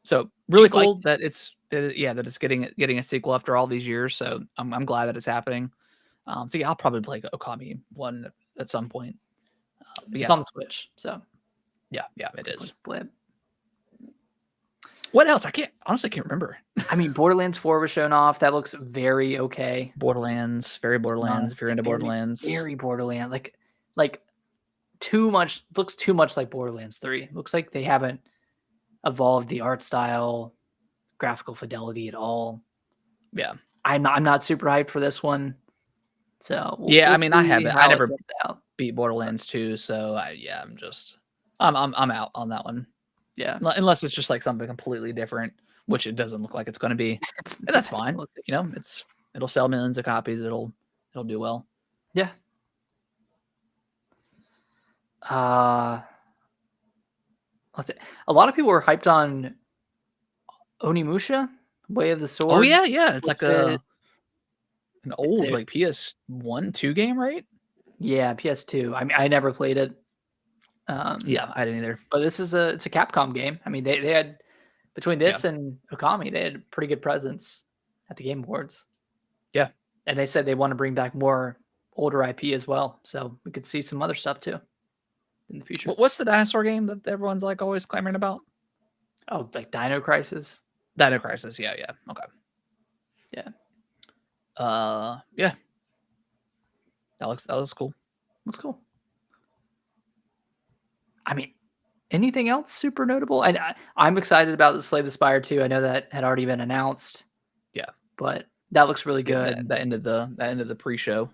So really cool that it's getting a sequel after all these years. So I'm glad that it's happening. So yeah, I'll probably play Okami 1 at some point. It's on the Switch, so yeah, it is. Let's play it. What else? I honestly can't remember. I mean, Borderlands 4 was shown off. That looks very okay. Borderlands, very Borderlands. If you're into Borderlands, very Borderlands. Like too much. Looks too much like Borderlands 3. Looks like they haven't evolved the art style, graphical fidelity at all. Yeah, I'm not super hyped for this one. So I mean, I never beat Borderlands 2, so I'm out on that one. Yeah, unless it's just like something completely different, which it doesn't look like it's going to be. That's fine. You know, it'll sell millions of copies. It'll do well. Yeah. Let's see. A lot of people were hyped on Onimusha, Way of the Sword. Oh yeah. It's like an old like PS1, 2 game, right? Yeah, PS2. I mean, I never played it. Yeah, I didn't either. But it's a Capcom game. I mean, they had, between this and Okami, they had a pretty good presence at the Game Awards. Yeah. And they said they want to bring back more older IP as well. So we could see some other stuff too in the future. What's the dinosaur game that everyone's like always clamoring about? Oh, like Dino Crisis? Dino Crisis, yeah. Okay. Yeah. Yeah. That looks cool. Looks cool. I mean, anything else super notable? And I'm excited about the Slay the Spire 2. I know that had already been announced. Yeah, but that looks really good. That ended the pre-show.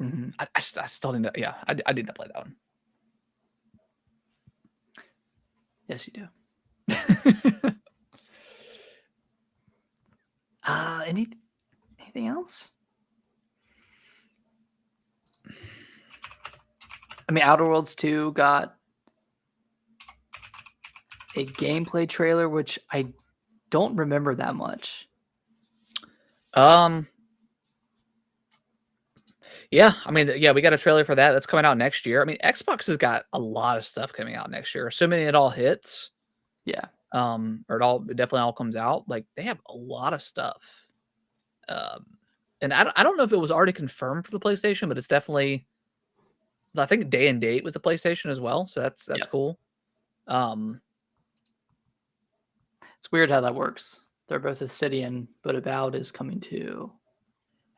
Mm-hmm. I still didn't. Yeah, I did not play that one. Yes, you do. Anything else? I mean, Outer Worlds 2 got a gameplay trailer, which I don't remember that much. Yeah, I mean, we got a trailer for that. That's coming out next year. I mean, Xbox has got a lot of stuff coming out next year. Assuming it all hits. Yeah. Or it definitely all comes out. Like they have a lot of stuff. And I don't know if it was already confirmed for the PlayStation, but it's definitely, I think, day and date with the PlayStation as well. So that's cool. It's weird how that works. They're both Obsidian, but Avowed is coming to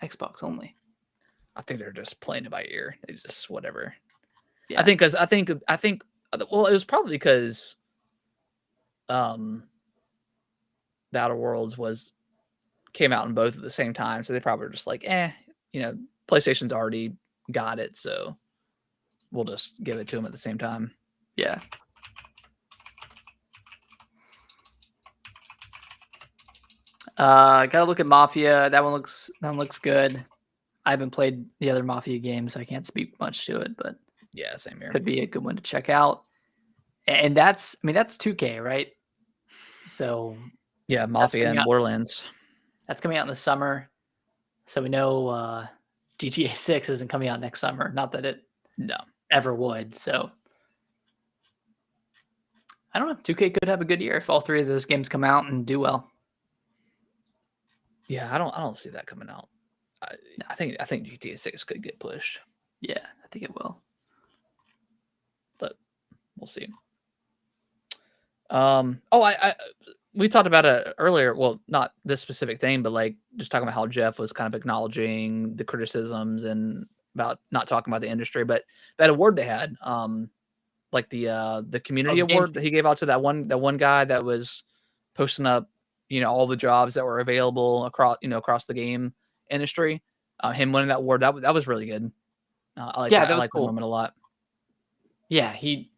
Xbox only. I think they're just playing it by ear. They just whatever. Yeah. I think well, it was probably because the Outer Worlds came out in both at the same time, so they probably were just like, PlayStation's already got it, so we'll just give it to them at the same time. Yeah. Gotta look at Mafia. That one looks good. I haven't played the other Mafia games, so I can't speak much to it, but yeah, same here. Could be a good one to check out. And that's 2K, right? So Yeah, Mafia and Borderlands. That's coming out in the summer. So we know GTA 6 isn't coming out next summer. Not that it ever would. So I don't know. 2K could have a good year if all three of those games come out and do well. Yeah, I don't see that coming out. I think GTA 6 could get pushed. Yeah, I think it will. But we'll see. We talked about it earlier. Well, not this specific thing, but like just talking about how Jeff was kind of acknowledging the criticisms and about not talking about the industry, but that award they had, like the community award that he gave out to that one guy that was posting up, all the jobs that were available across the game industry. Him winning that award, that was really good. I like that cool. moment a lot. Yeah, he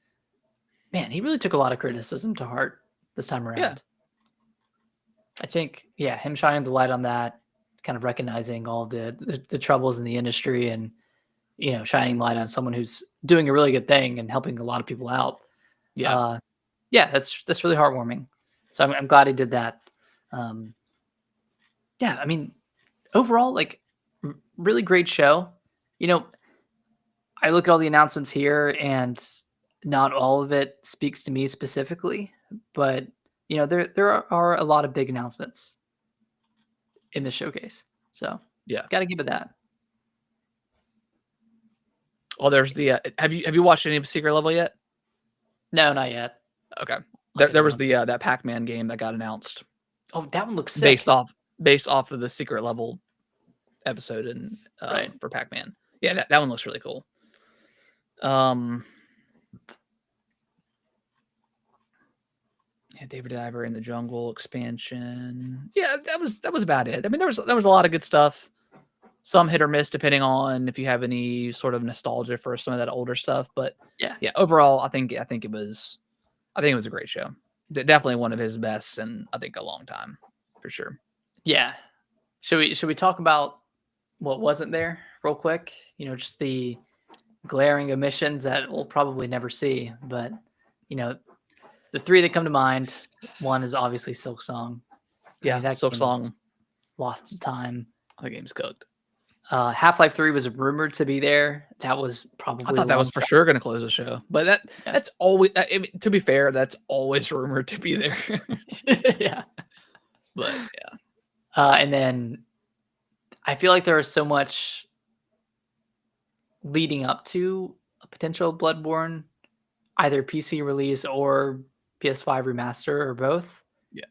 really took a lot of criticism to heart this time around. Yeah. I think, him shining the light on that, kind of recognizing all the troubles in the industry and, shining light on someone who's doing a really good thing and helping a lot of people out. Yeah. That's really heartwarming. So I'm glad he did that. I mean, overall, like, really great show. I look at all the announcements here and not all of it speaks to me specifically, but there are a lot of big announcements in the showcase. So got to give it that. Well, there's the have you watched any of Secret Level yet? No, not yet. Okay. There was the that Pac-Man game that got announced. Oh, that one looks sick. Based off of the Secret Level episode and for Pac-Man. Yeah, that one looks really cool. David Diver in the Jungle expansion. Yeah, that was about it. I mean, there was a lot of good stuff. Some hit or miss depending on if you have any sort of nostalgia for some of that older stuff. But yeah. Overall, I think it was a great show. Definitely one of his best in I think a long time, for sure. Yeah. Should we talk about what wasn't there real quick? Just the glaring omissions that we'll probably never see. But the three that come to mind, one is obviously Silksong. Yeah, that Silksong lost to time. The game's cooked. Half-Life 3 was rumored to be there. That was probably. I thought that was for sure going to close the show, but that's always. To be fair, that's always rumored to be there. Yeah, but yeah. And then I feel like there was so much leading up to a potential Bloodborne, either PC release or PS5 remaster or both. Yeah.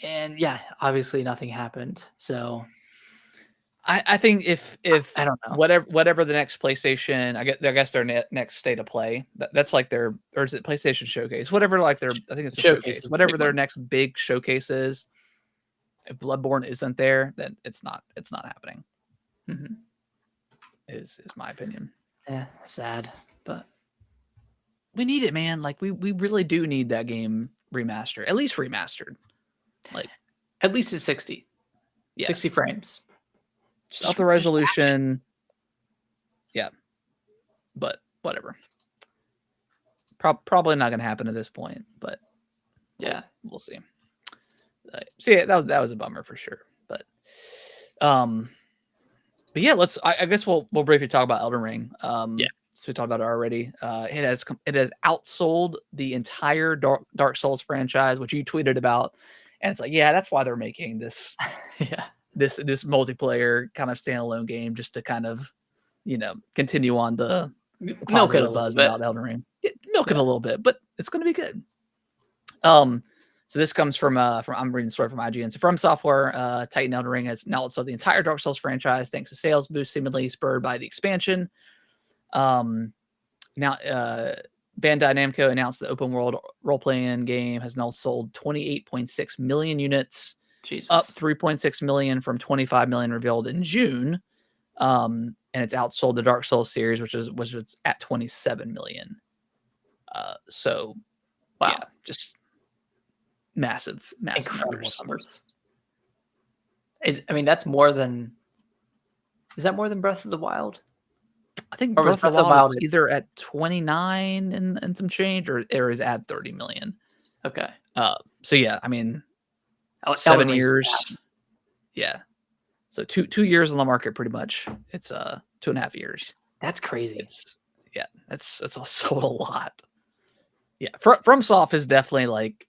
And obviously nothing happened. So I think if I don't know, whatever the next PlayStation, I guess their next state of play, that's like their, or is it PlayStation Showcase? Whatever, like their, I think it's a showcase. Whatever their next big showcase is, if Bloodborne isn't there, then it's not happening. Mm-hmm. Is my opinion. Yeah, sad, but we need it, man. Like we really do need that game remastered, at least remastered. Like at least it's 60. Yeah. 60 frames. Just up the resolution. Yeah. But whatever. Probably not going to happen at this point, but we'll see. So yeah, that was a bummer for sure. But yeah, I guess we'll briefly talk about Elden Ring. So we talked about it already. It has outsold the entire Dark Souls franchise, which you tweeted about, and it's like, that's why they're making this. This multiplayer kind of standalone game just to kind of, continue on the positive buzz about Elden Ring. Milk it a little bit, but it's going to be good. So this comes from I'm reading the story from IGN. So From Software, Titan Elden Ring has now sold the entire Dark Souls franchise thanks to sales boost seemingly spurred by the expansion. Now Bandai Namco announced the open world role-playing game has now sold 28.6 million units. Jesus. Up 3.6 million from 25 million revealed in June. And it's outsold the Dark Souls series, which was at 27 million. So wow, yeah, just massive numbers. That's more than. Is that more than Breath of the Wild? I think Breath of the Wild is either at 29 and some change, or is at 30 million. Okay. So yeah, 7 years. Yeah. So 2 years on the market, pretty much. It's 2.5 years. That's crazy. It's sold a lot. Yeah, FromSoft has definitely like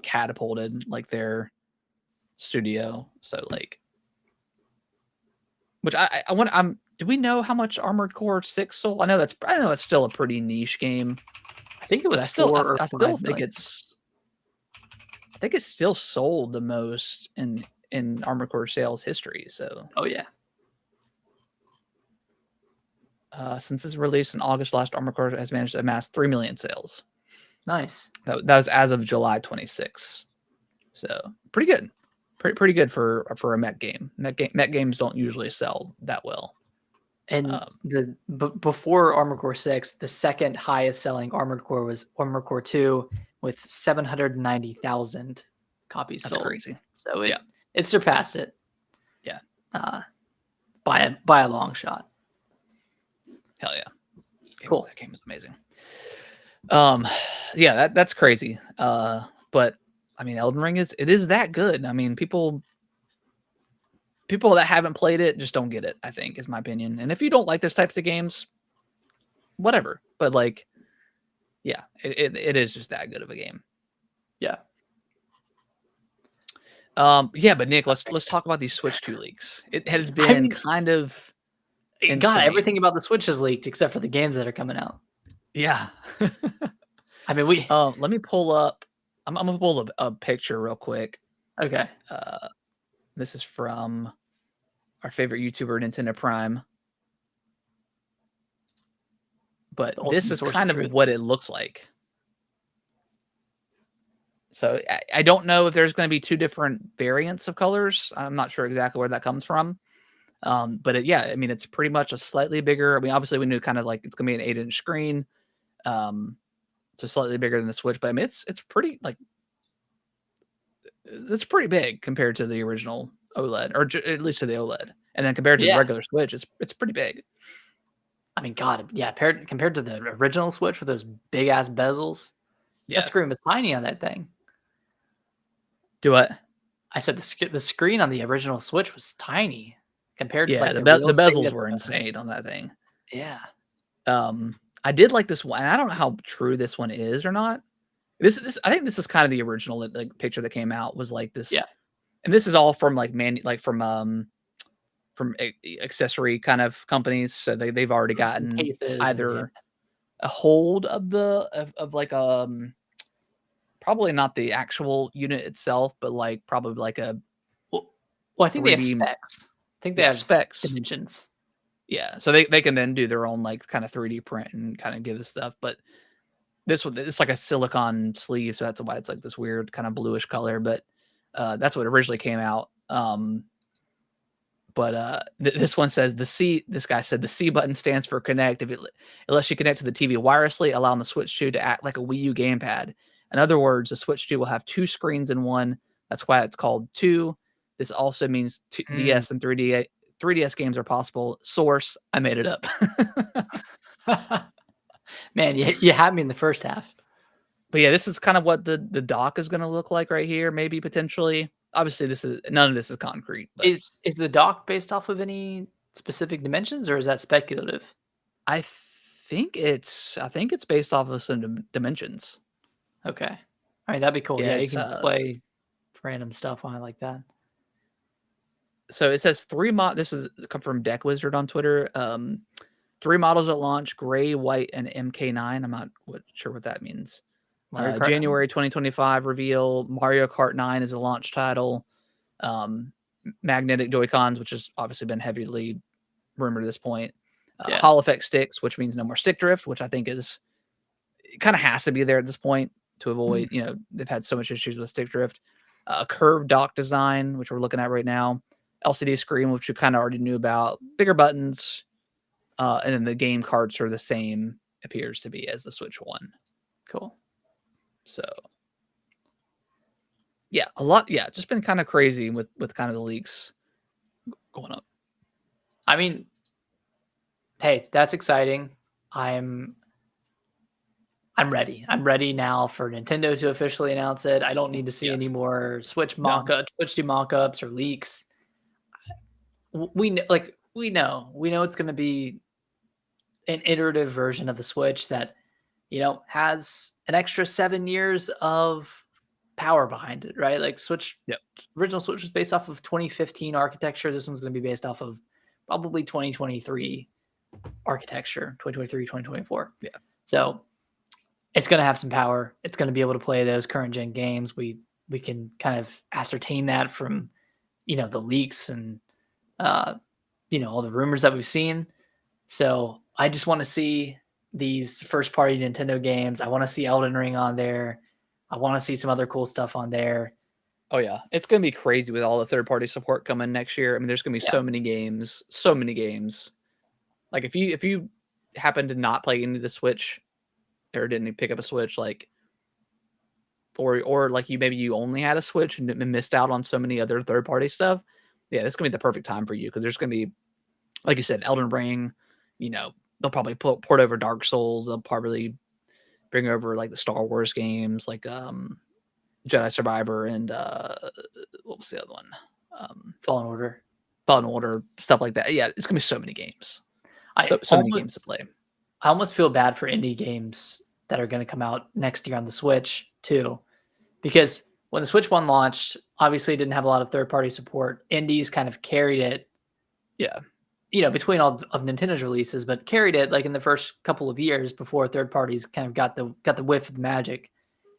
catapulted like their studio. So like, which I want. Do we know how much Armored Core 6 sold? I know that's still a pretty niche game. I think it was I still 4 or I still think million. I think it's still sold the most in Armored Core sales history. So oh yeah. Since its release in August last, Armored Core has managed to amass 3 million sales. Nice. That was as of July 26th. So pretty good. Pretty good for a mech game. Mech games don't usually sell that well. And before Armored Core 6, the second highest selling Armored Core was Armored Core 2 with 790,000 copies sold. That's crazy. So it surpassed it. Yeah. By a long shot. Hell yeah. Cool. That game was amazing. Yeah, that's crazy. But I mean, Elden Ring is that good. I mean, people that haven't played it just don't get it, I think, is my opinion. And if you don't like those types of games, whatever. But like, yeah, it is just that good of a game. Yeah. Yeah, but Nick, let's talk about these Switch 2 leaks. It has been kind of insane. God, everything about the Switch is leaked except for the games that are coming out. Yeah. I mean, let me pull up. I'm gonna pull a picture real quick. Okay. This is from our favorite YouTuber, Nintendo Prime. But this is kind of what it looks like. So I don't know if there's going to be 2 different variants of colors. I'm not sure exactly where that comes from. But I mean, it's pretty much a slightly bigger. I mean, obviously we knew kind of like it's going to be an 8-inch screen. So slightly bigger than the Switch, but I mean, it's pretty like, it's pretty big compared to the original OLED, or at least to the OLED. And then compared to the regular Switch, it's pretty big. I mean, God, yeah, compared to the original Switch with those big ass bezels, that screen was tiny on that thing. Do what? I said the screen on the original Switch was tiny compared to like the bezels were insane on that thing. Yeah. I did like this one. I don't know how true this one is or not. I think this is kind of the original like picture that came out, was like this. Yeah. And this is all from like from accessory kind of companies. So they've already gotten either a hold of like probably not the actual unit itself, but like probably like a well, I think they have specs. I think they have specs, dimensions. Yeah, so they can then do their own like kind of 3D print and kind of give us stuff. But this one, it's like a silicone sleeve, so that's why it's like this weird kind of bluish color. But that's what originally came out. This one says this guy said the C button stands for connect. If it lets you connect to the TV wirelessly, allowing the Switch 2 to act like a Wii U gamepad. In other words, the Switch 2 will have 2 screens in one. That's why it's called 2. This also means DS and 3DS games are possible. Source, I made it up. Man, you had me in the first half. But yeah, this is kind of what the dock is going to look like right here, maybe potentially. Obviously, none of this is concrete. But is the dock based off of any specific dimensions, or is that speculative? I think it's based off of some dimensions. Okay, all right, that'd be cool. Yeah, you can display random stuff on it like that. So it says 3 this is come from Deck Wizard on Twitter. 3 models at launch: gray, white, and MK9. I'm not sure what that means. January 2025 reveal. Mario Kart 9 is a launch title. Magnetic Joy-Cons, which has obviously been heavily rumored at this point. Hall effect sticks, which means no more stick drift, which I think it kind of has to be there at this point to avoid, they've had so much issues with stick drift. A curved dock design, which we're looking at right now. LCD screen, which you kind of already knew about. Bigger buttons. And then the game carts are the same, appears to be, as the Switch 1. Cool. So, yeah, a lot. Yeah, just been kind of crazy with kind of the leaks going up. I mean, hey, that's exciting. I I'm ready. I'm ready now for Nintendo to officially announce it. I don't need to see Yeah. any more Switch No. Switch do mock-ups or leaks. We know it's going to be an iterative version of the Switch that has an extra 7 years of power behind it, right? Like Yep. original Switch was based off of 2015 architecture. This one's going to be based off of probably 2023 architecture, 2023, 2024. Yeah. So it's going to have some power. It's going to be able to play those current gen games. We can kind of ascertain that from the leaks and all the rumors that we've seen. So I just want to see these first party Nintendo games. I want to see Elden Ring on there. I want to see some other cool stuff on there. Oh yeah, it's gonna be crazy with all the third party support coming next year. I mean, there's gonna be Yeah. so many games, so many games. Like if you happen to not play into the Switch or didn't pick up a Switch, like or like you only had a Switch and missed out on so many other third party stuff. Yeah, this is gonna be the perfect time for you because there's gonna be, like you said, Elden Ring. They'll probably port over Dark Souls. They'll probably bring over like the Star Wars games, like Jedi Survivor and what was the other one? Fallen Order. Fallen Order, stuff like that. Yeah, it's gonna be so many games. So many games to play. I almost feel bad for indie games that are going to come out next year on the Switch too, because when the Switch 1 launched, obviously it didn't have a lot of third-party support. Indies kind of carried it. Yeah. Between all of Nintendo's releases, but carried it like in the first couple of years before third parties kind of got the whiff of the magic.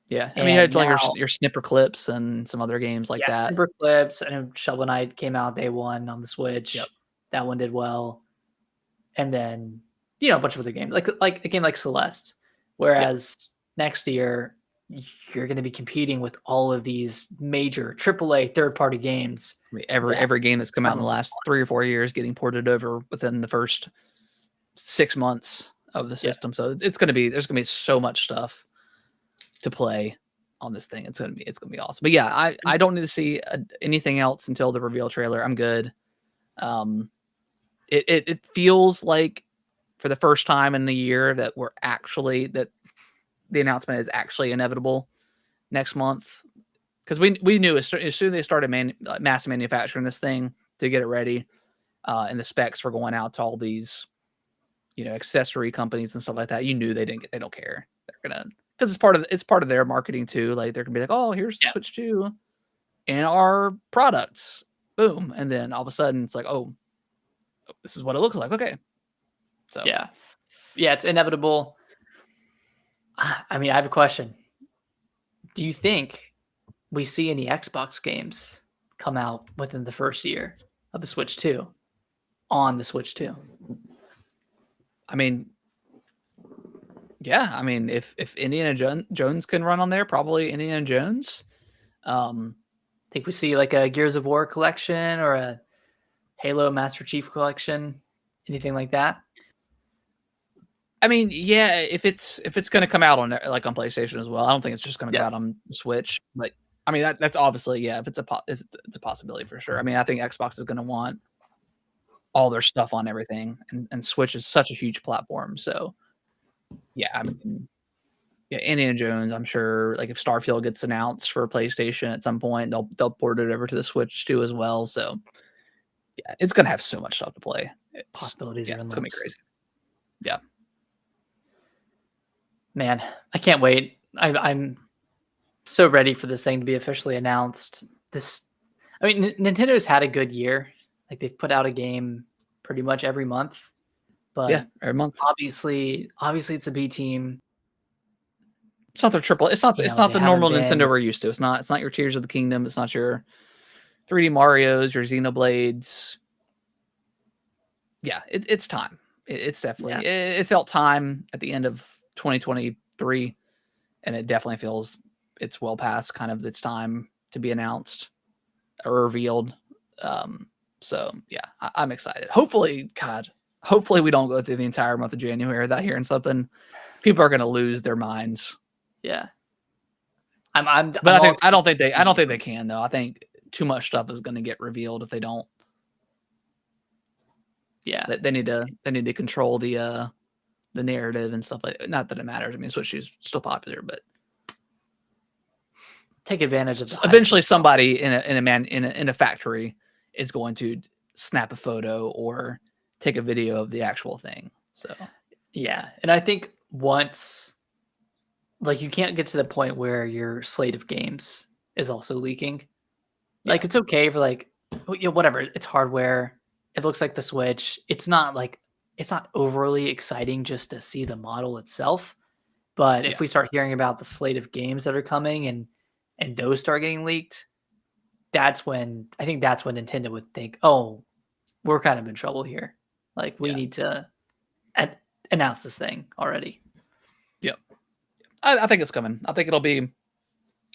Yeah. I mean, you had like your Snipper Clips and some other games like that. Snipper Clips. I know Shovel Knight came out day one on the Switch. Yep. That one did well. And then, a bunch of other games, like a game like Celeste. Whereas next year, you're going to be competing with all of these major AAA third-party games. I mean, every game that's come out in the last 3 or 4 years getting ported over within the first 6 months of the system. So there's going to be so much stuff to play on this thing. It's going to be awesome. But yeah, I don't need to see anything else until the reveal trailer. I'm good. It feels like for the first time in the year that the announcement is actually inevitable next month, because we knew as soon as they started mass manufacturing this thing to get it ready, and the specs were going out to all these accessory companies and stuff like that. You knew they don't care. They're gonna, because it's part of their marketing too. Like they're gonna be like, oh, here's the Switch 2 and our products, boom, and then all of a sudden it's like, oh, this is what it looks like. Okay, so yeah, it's inevitable. I mean, I have a question. Do you think we see any Xbox games come out within the first year of the Switch 2 on the Switch 2? I mean, yeah. I mean, if Indiana Jones can run on there, probably Indiana Jones. Think we see like a Gears of War collection or a Halo Master Chief collection, anything like that? I mean, yeah, if it's going to come out on like on PlayStation as well, I don't think it's just going to come out on the Switch. But I mean, that's obviously, yeah, if it's a possibility for sure. I mean, I think Xbox is going to want all their stuff on everything, and Switch is such a huge platform. So yeah, I mean, yeah, Indiana Jones, I'm sure, like if Starfield gets announced for PlayStation at some point, they'll port it over to the Switch too as well. So yeah, it's going to have so much stuff to play. Possibilities are endless. It's going to be crazy. Yeah. Man, I can't wait. I'm so ready for this thing to be officially announced. Nintendo's had a good year. Like they've put out a game pretty much every month. But yeah, every month. Obviously it's a B team. It's not their triple. It's not the normal Nintendo we're used to. It's not your Tears of the Kingdom. It's not your 3D Marios, your Xenoblades. Yeah, it's time. It's definitely. Yeah. It felt time at the end of 2023, and it definitely feels it's well past kind of its time to be announced or revealed. So yeah, I'm excited. Hopefully we don't go through the entire month of January without hearing something. People are going to lose their minds. Yeah, I don't think they can though. I think too much stuff is going to get revealed if they don't. Yeah, they need to control the the narrative and stuff like that. Not that it matters. I mean, Switch 2 is still popular, but take advantage of the hype. Eventually somebody in a factory is going to snap a photo or take a video of the actual thing. So yeah, and I think once, like, you can't get to the point where your slate of games is also leaking. Like, it's okay for, like, whatever, it's hardware, it looks like the Switch. It's not overly exciting just to see the model itself. But if we start hearing about the slate of games that are coming and those start getting leaked, that's when Nintendo would think, oh, we're kind of in trouble here. Like, we need to announce this thing already. Yep. I think it's coming. I think it'll be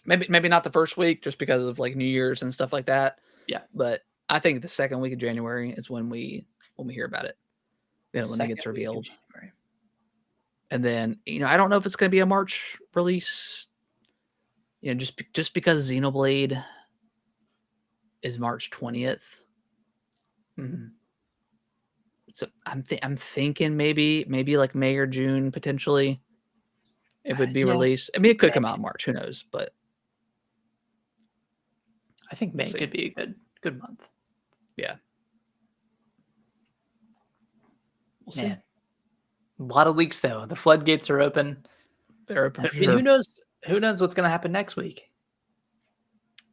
maybe not the first week just because of like New Year's and stuff like that. Yeah. But I think the second week of January is when we hear about it. When it gets revealed. And then, I don't know if it's going to be a March release. Just because Xenoblade is March 20th. Mm-hmm. So I'm thinking maybe like May or June potentially it would be released. I mean, it could come out in March. Who knows? But I think May could be a good month. Yeah. We'll see. A lot of leaks though. The floodgates are open. They're open. I mean, who knows what's going to happen next week?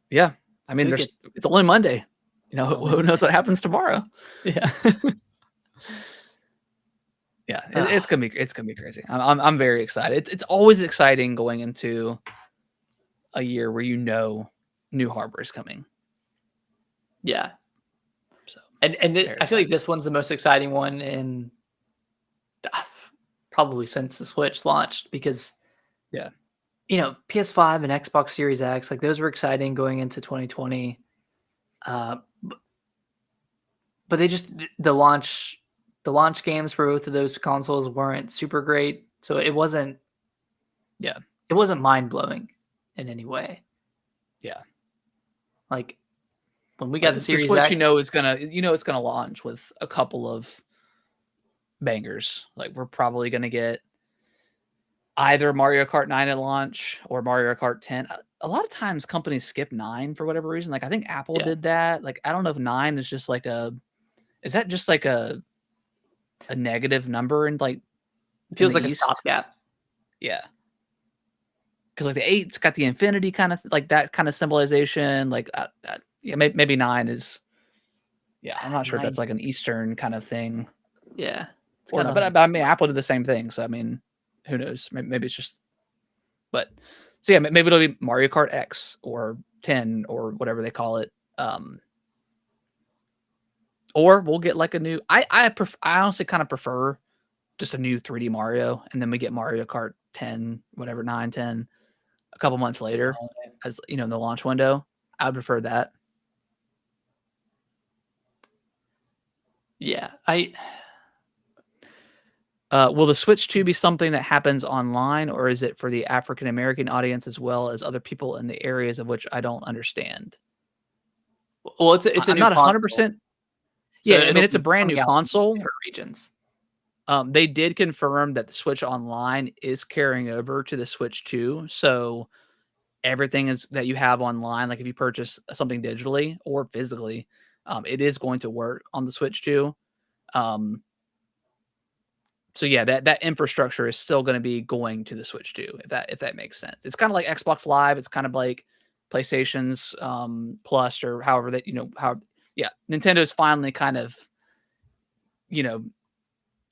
Yeah. I mean, it's only Monday. Who knows what happens tomorrow? Yeah. Yeah, it's gonna be crazy. I'm very excited. It's always exciting going into a year where new hardware is coming. Yeah. So and I feel like this one's the most exciting one in probably since the Switch launched because PS5 and Xbox Series X, like, those were exciting going into 2020. But they just the launch games for both of those consoles weren't super great, so it wasn't mind-blowing in any way. Yeah. Like, when we got the Series Switch, X, it's gonna launch with a couple of bangers. Like, we're probably gonna get either Mario Kart 9 at launch or Mario Kart 10. A lot of times companies skip 9 for whatever reason. Like, I think Apple did that. Like, I don't know if 9 is just like is that just like a negative number and like it feels like a stopgap. Yeah. Because like the 8's got the infinity kind of like that kind of symbolization. Like maybe 9 is. Yeah, I'm not sure if that's like an Eastern kind of thing. Yeah. Or not, but I mean, Apple did the same thing. So I mean, who knows? Maybe it's just. But so yeah, maybe it'll be Mario Kart X or 10 or whatever they call it. Or we'll get like a new. I honestly kind of prefer just a new 3D Mario, and then we get Mario Kart 10, whatever 9, 10, a couple months later, as in the launch window. I would prefer that. Yeah, will the Switch 2 be something that happens online, or is it for the African American audience as well as other people in the areas of which I don't understand? Well, it's I'm not 100%. Yeah, I mean, it's a brand new console. Regions. They did confirm that the Switch Online is carrying over to the Switch 2. So everything is that you have online, like if you purchase something digitally or physically, it is going to work on the Switch 2. So yeah, that infrastructure is still going to be going to the Switch 2, if that makes sense. It's kind of like Xbox Live. It's kind of like PlayStation's Plus or however that Nintendo's finally kind of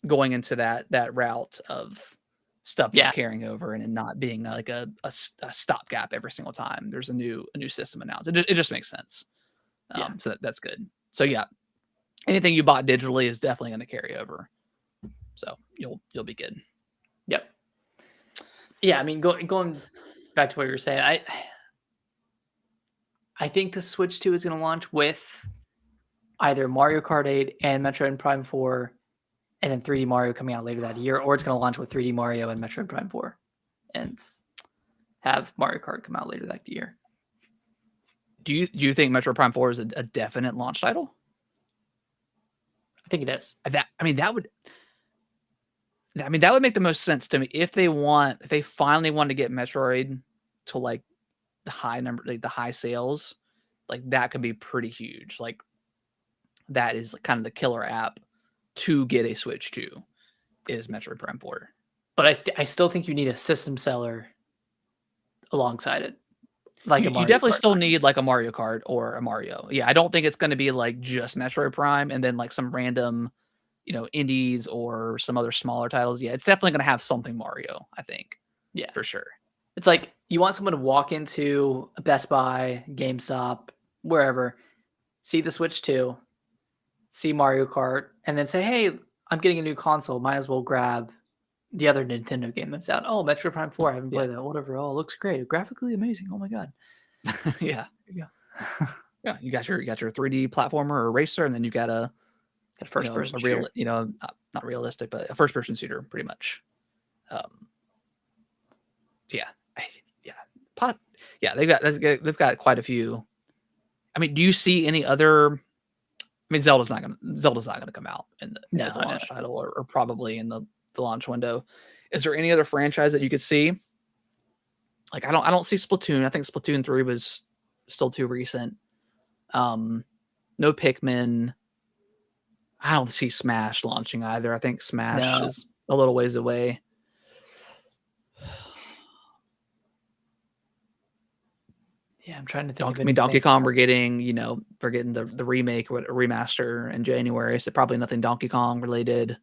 going into that route of stuff just carrying over and not being like a stopgap every single time there's a new system announced. It just makes sense. So that's good. So yeah, anything you bought digitally is definitely going to carry over. So you'll be good. Yep. Yeah, I mean, going back to what you were saying, I think the Switch 2 is going to launch with either Mario Kart 8 and Metroid Prime 4, and then 3D Mario coming out later that year, or it's going to launch with 3D Mario and Metroid Prime 4, and have Mario Kart come out later that year. Do you think Metroid Prime 4 is a definite launch title? I think it is. That would. I mean, that would make the most sense to me if they finally want to get Metroid to like the high sales, like that could be pretty huge. Like that is kind of the killer app to get a Switch 2 is Metroid Prime 4. But I still think you need a system seller alongside it. Like you definitely still need like a Mario Kart or a Mario. Yeah, I don't think it's going to be like just Metroid Prime and then like some random, indies or some other smaller titles. Yeah, it's definitely going to have something Mario, I think. Yeah, for sure. It's like you want someone to walk into a Best Buy, GameStop, wherever, see the Switch 2, see Mario Kart, and then say, "Hey, I'm getting a new console. Might as well grab the other Nintendo game that's out. Oh, Metroid Prime 4. I haven't played that. Whatever. Oh, it looks great. Graphically amazing. Oh my god." Yeah. There you go. Yeah, you got your 3D platformer or racer, and then you got a first person a shooter. real, not realistic, but a first person shooter, pretty much. Yeah, they've got quite a few. I mean, do you see any other? I mean, Zelda's not gonna come out as a launch title or probably in the launch window. Is there any other franchise that you could see? Like, I don't see Splatoon. I think Splatoon 3 was still too recent. No Pikmin. I don't see Smash launching either. I think Smash is a little ways away. Yeah, I'm trying to think. Donkey Kong, we're getting the remake or remaster in January, so probably nothing Donkey Kong related.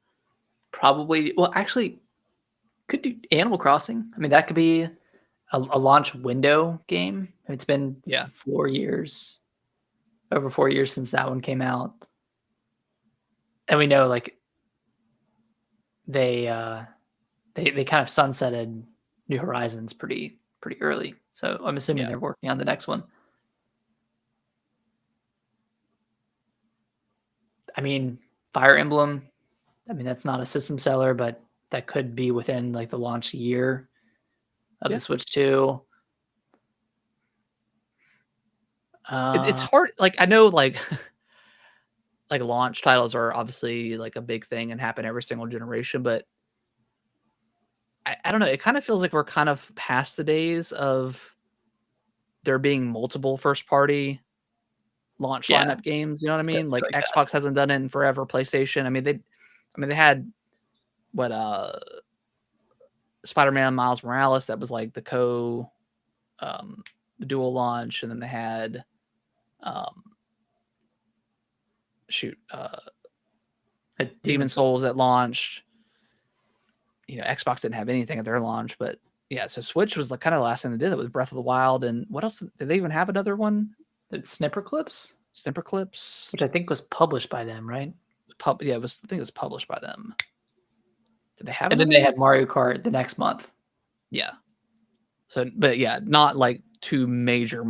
Probably, well, actually, could do Animal Crossing. I mean, that could be a launch window game. It's been 4 years, over 4 years since that one came out, and we know like they kind of sunsetted New Horizons pretty early. So I'm assuming they're working on the next one. I mean, Fire Emblem. I mean, that's not a system seller, but that could be within like the launch year of the Switch 2. It's hard. Like, I know, like launch titles are obviously like a big thing and happen every single generation, but I don't know. It kind of feels like we're kind of past the days of there being multiple first party launch lineup games. You know what I mean? Like Xbox hasn't done it in forever. PlayStation. I mean, they had Spider-Man Miles Morales that was like the dual launch, and then they had Demon Souls that launched. Xbox didn't have anything at their launch, but yeah, so Switch was like kind of the last thing they did. It was Breath of the Wild, and what else? Did they even have another one? Snipperclips, which I think was published by them, right? I think it was published by them. Did they have? And then they had Mario Kart the next month. Yeah. So, but yeah, not like two major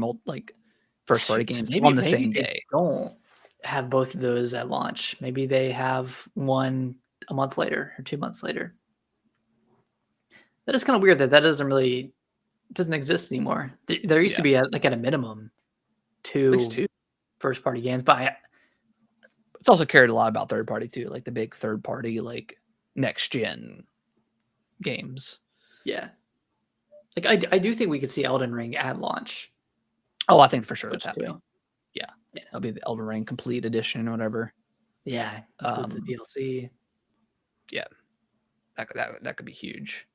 first party games on the same day. Don't have both of those at launch. Maybe they have one a month later or 2 months later. That is kind of weird that doesn't exist anymore. There used to be at a minimum two first party games, but it's also carried a lot about third party too, like the big third party like next gen games. Yeah, like I do think we could see Elden Ring at launch. Oh, I think for sure that's happening. Yeah, that'll be the Elden Ring complete edition or whatever. Yeah, the DLC. Yeah, that could be huge.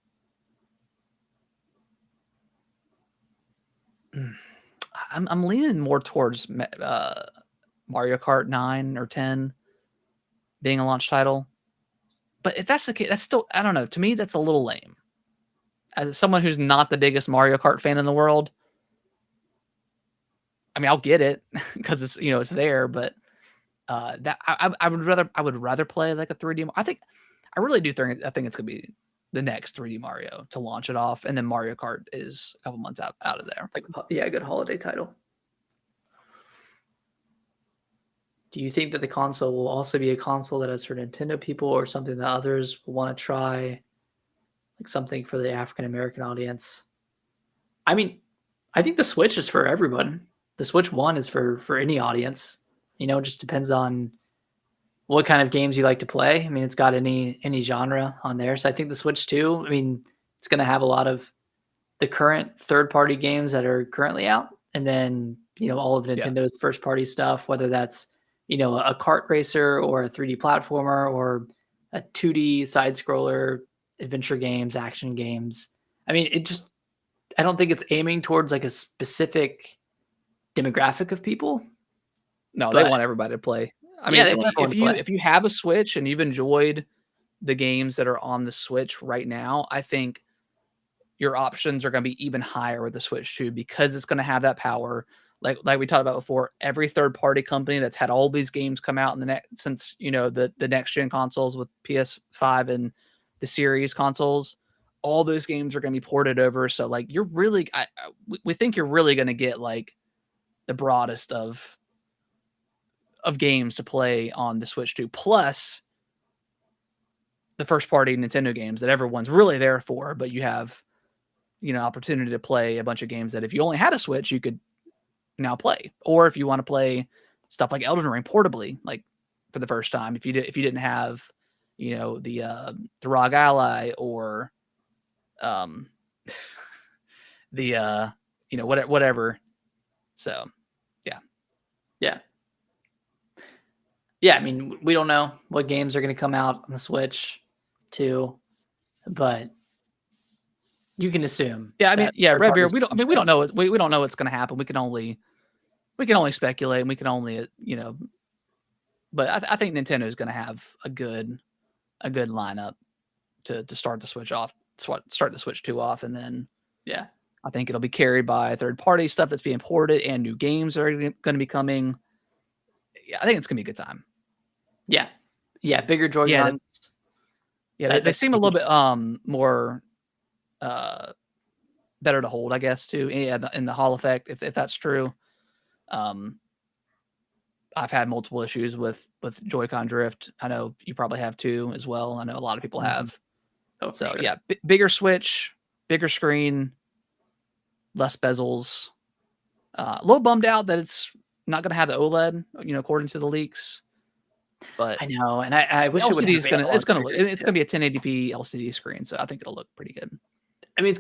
I'm leaning more towards Mario Kart 9 or 10 being a launch title. But if that's the case, that's still, I don't know. To me, that's a little lame. As someone who's not the biggest Mario Kart fan in the world, I mean, I'll get it because it's it's there. But that I would rather play like a 3D. I really do think it's gonna be the next 3D Mario to launch it off, and then Mario Kart is a couple months out of there. A good holiday title. Do you think that the console will also be a console that is for Nintendo people, or something that others will want to try, like something for the African American audience? I mean, I think the Switch is for everyone. The Switch 1 is for any audience. It just depends on what kind of games you like to play. I mean, it's got any genre on there. So I think the Switch 2, I mean, it's going to have a lot of the current third-party games that are currently out, and then, you know, all of Nintendo's first-party stuff, whether that's, you know, a kart racer or a 3D platformer or a 2D side scroller, adventure games, action games. I mean, I don't think it's aiming towards like a specific demographic of people. No, they want everybody to play. I mean, they want everyone to play. if you have a Switch and you've enjoyed the games that are on the Switch right now, I think your options are going to be even higher with the Switch 2 because it's going to have that power. Like we talked about before, every third party company that's had all these games come out in the since, you know, the next gen consoles with PS5 and the series consoles, all those games are going to be ported over. So like you're really, we think you're really going to get like the broadest of games to play on the Switch 2, plus the first party Nintendo games that everyone's really there for, but you have, you know, opportunity to play a bunch of games that if you only had a Switch, you could now play. Or if you want to play stuff like Elden Ring portably, like for the first time, if you didn't have, you know, the ROG Ally or the you know, whatever. So yeah, I mean, we don't know what games are going to come out on the Switch 2, but you can assume. Yeah, I mean, Redbeard, we don't know we don't know what's going to happen. We can only speculate, and we can only, you know, but I think Nintendo is going to have a good lineup to start the Switch off, start the Switch 2 off, and then I think it'll be carried by third party stuff that's being ported and new games are going to be coming. Yeah, I think it's going to be a good time. Yeah, bigger Joy-Cons. Yeah, they seem a little bit more better to hold, I guess, too. Yeah, in the Hall effect, if that's true. I've had multiple issues with Joy-Con drift. I know you probably have too as well. I know a lot of people have. Oh, so sure. yeah, bigger Switch, bigger screen, less bezels. A little bummed out that it's not going to have the OLED, you know, according to the leaks. But I know, and I wish LCD is gonna be a 1080p LCD screen, so I think it'll look pretty good. I mean,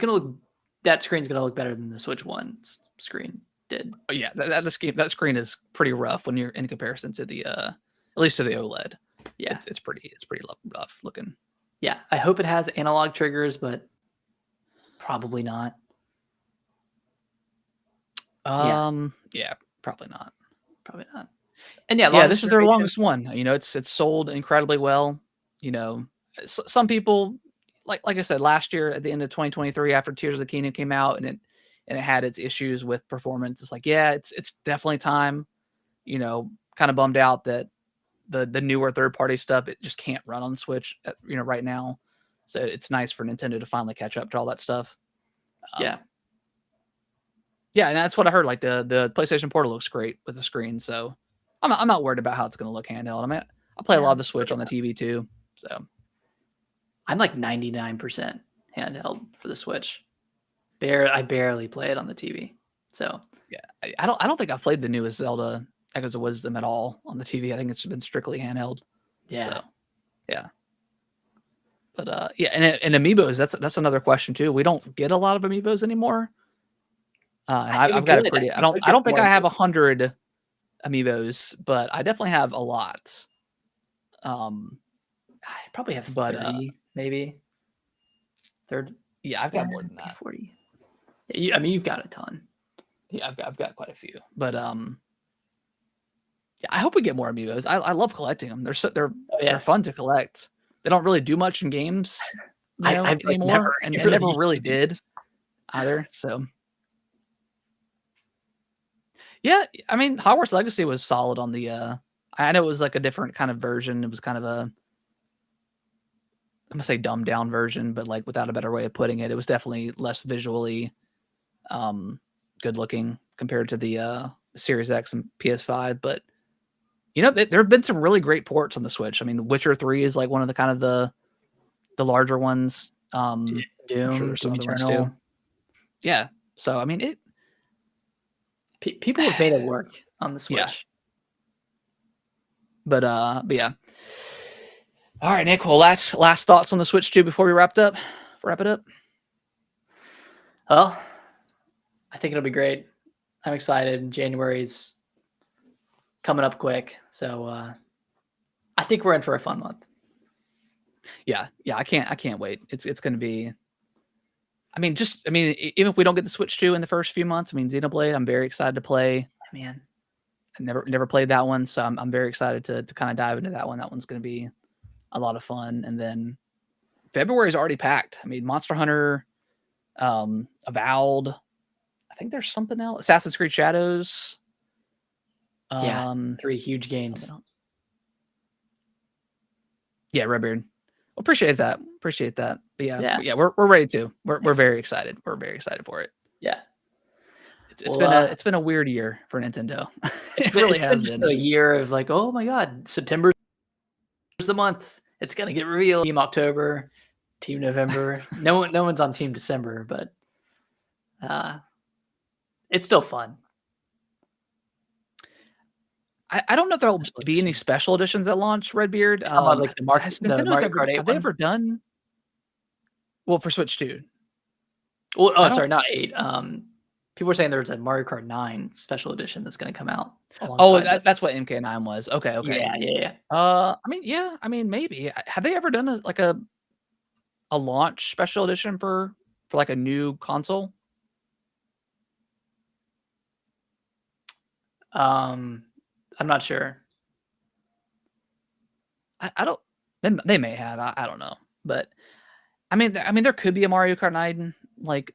that screen's gonna look better than the Switch 1 screen did. Oh, yeah, that screen is pretty rough when you're in comparison to the at least to the OLED. Yeah, it's pretty rough looking. Yeah, I hope it has analog triggers, but probably not. Yeah, probably not. And this is their longest one. You know, it's sold incredibly well. You know, some people, like I said, last year at the end of 2023, after Tears of the Kingdom came out and it had its issues with performance, it's like, yeah, it's definitely time. You know, kind of bummed out that the newer third party stuff, it just can't run on Switch, you know, right now. So it's nice for Nintendo to finally catch up to all that stuff. Yeah, and that's what I heard. Like the PlayStation Portal looks great with the screen, so I'm not worried about how it's going to look handheld. I mean, I play a lot of the Switch on the TV too, so I'm like 99% handheld for the Switch. I barely play it on the TV, so yeah, I don't think I've played the newest Zelda Echoes of Wisdom at all on the TV. I think it's been strictly handheld. Yeah, so, yeah. But yeah, and amiibos. That's another question too. We don't get a lot of amiibos anymore. And I've got a pretty. I don't think I have 100 amiibos, but I definitely have a lot. I probably have 30, maybe 30. Yeah, I've got more than that. 40. I mean, you've got a ton. Yeah, I've got quite a few. But yeah, I hope we get more amiibos. I love collecting them. They're fun to collect. They don't really do much in games, anymore, and they never really did either. So. Yeah, I mean, Hogwarts Legacy was solid on the. I know it was like a different kind of version. It was kind of I'm gonna say dumbed down version, but like without a better way of putting it, it was definitely less visually, good looking compared to the Series X and PS5. But you know, there have been some really great ports on the Switch. I mean, Witcher 3 is like one of the kind of the larger ones. Doom, I'm sure there's some other ones too. Yeah, so I mean people have made it work on the Switch. But yeah. All right, Nick. Well, last thoughts on the Switch 2 before we wrap it up. Well, I think it'll be great. I'm excited. January's coming up quick, so I think we're in for a fun month. Yeah, I can't wait. It's going to be. I mean, even if we don't get the Switch 2 in the first few months, I mean, Xenoblade, I'm very excited to play. Man, I never played that one, so I'm very excited to kind of dive into that one. That one's going to be a lot of fun. And then February is already packed. I mean, Monster Hunter, Avowed. I think there's something else. Assassin's Creed Shadows. Yeah, 3 huge games. Yeah, Redbeard. Well, appreciate that. But yeah, we're ready to. We're very excited. We're very excited for it. Yeah. It's been a weird year for Nintendo. It really has been a year of like, oh my god, September is the month. It's gonna get revealed. Team October, Team November. No one's on Team December, but it's still fun. I don't know if there'll be any special editions at launch, Redbeard. Like has Nintendo have they ever done? Well, for Switch 2. Well, sorry, not 8. People were saying there's a Mario Kart 9 special edition that's going to come out. Oh, that's what MK9 was. Okay. Yeah. I mean, maybe. Have they ever done a launch special edition for like a new console? I'm not sure. I don't. They may have. I don't know. But I mean, there could be a Mario Kart 9 like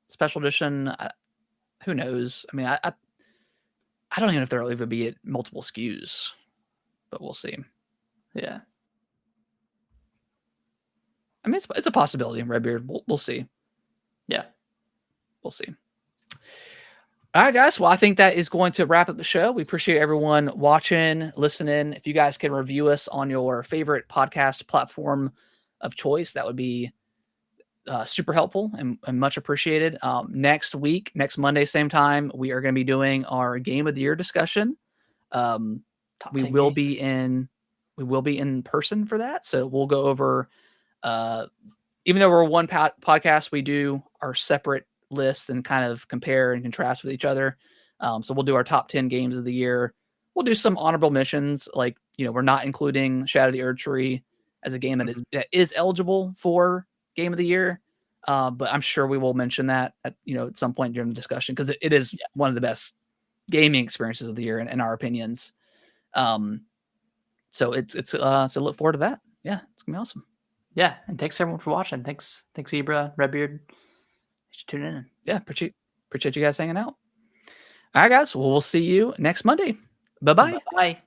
special edition. Who knows? I mean, I don't even know if there'll even be multiple SKUs, but we'll see. Yeah. I mean, it's a possibility in Redbeard. We'll see. Yeah. We'll see. All right, guys. Well, I think that is going to wrap up the show. We appreciate everyone watching, listening. If you guys can review us on your favorite podcast platform of choice, that would be super helpful and much appreciated. Next Monday, same time, we are going to be doing our Game of the Year discussion. We will be in person for that. So we'll go over, even though we're one podcast, we do our separate lists and kind of compare and contrast with each other. So we'll do our top 10 games of the year. We'll do some honorable mentions. Like, we're not including Shadow of the Erdtree as a game that is eligible for Game of the Year. But I'm sure we will mention that at some point during the discussion, because it is one of the best gaming experiences of the year in our opinions. So so look forward to that. Yeah, it's gonna be awesome. Yeah, and thanks everyone for watching. Thanks Zebra, Redbeard. Thanks for tuning in. Yeah, appreciate you guys hanging out. All right, guys. Well, we'll see you next Monday. Bye-bye. Bye.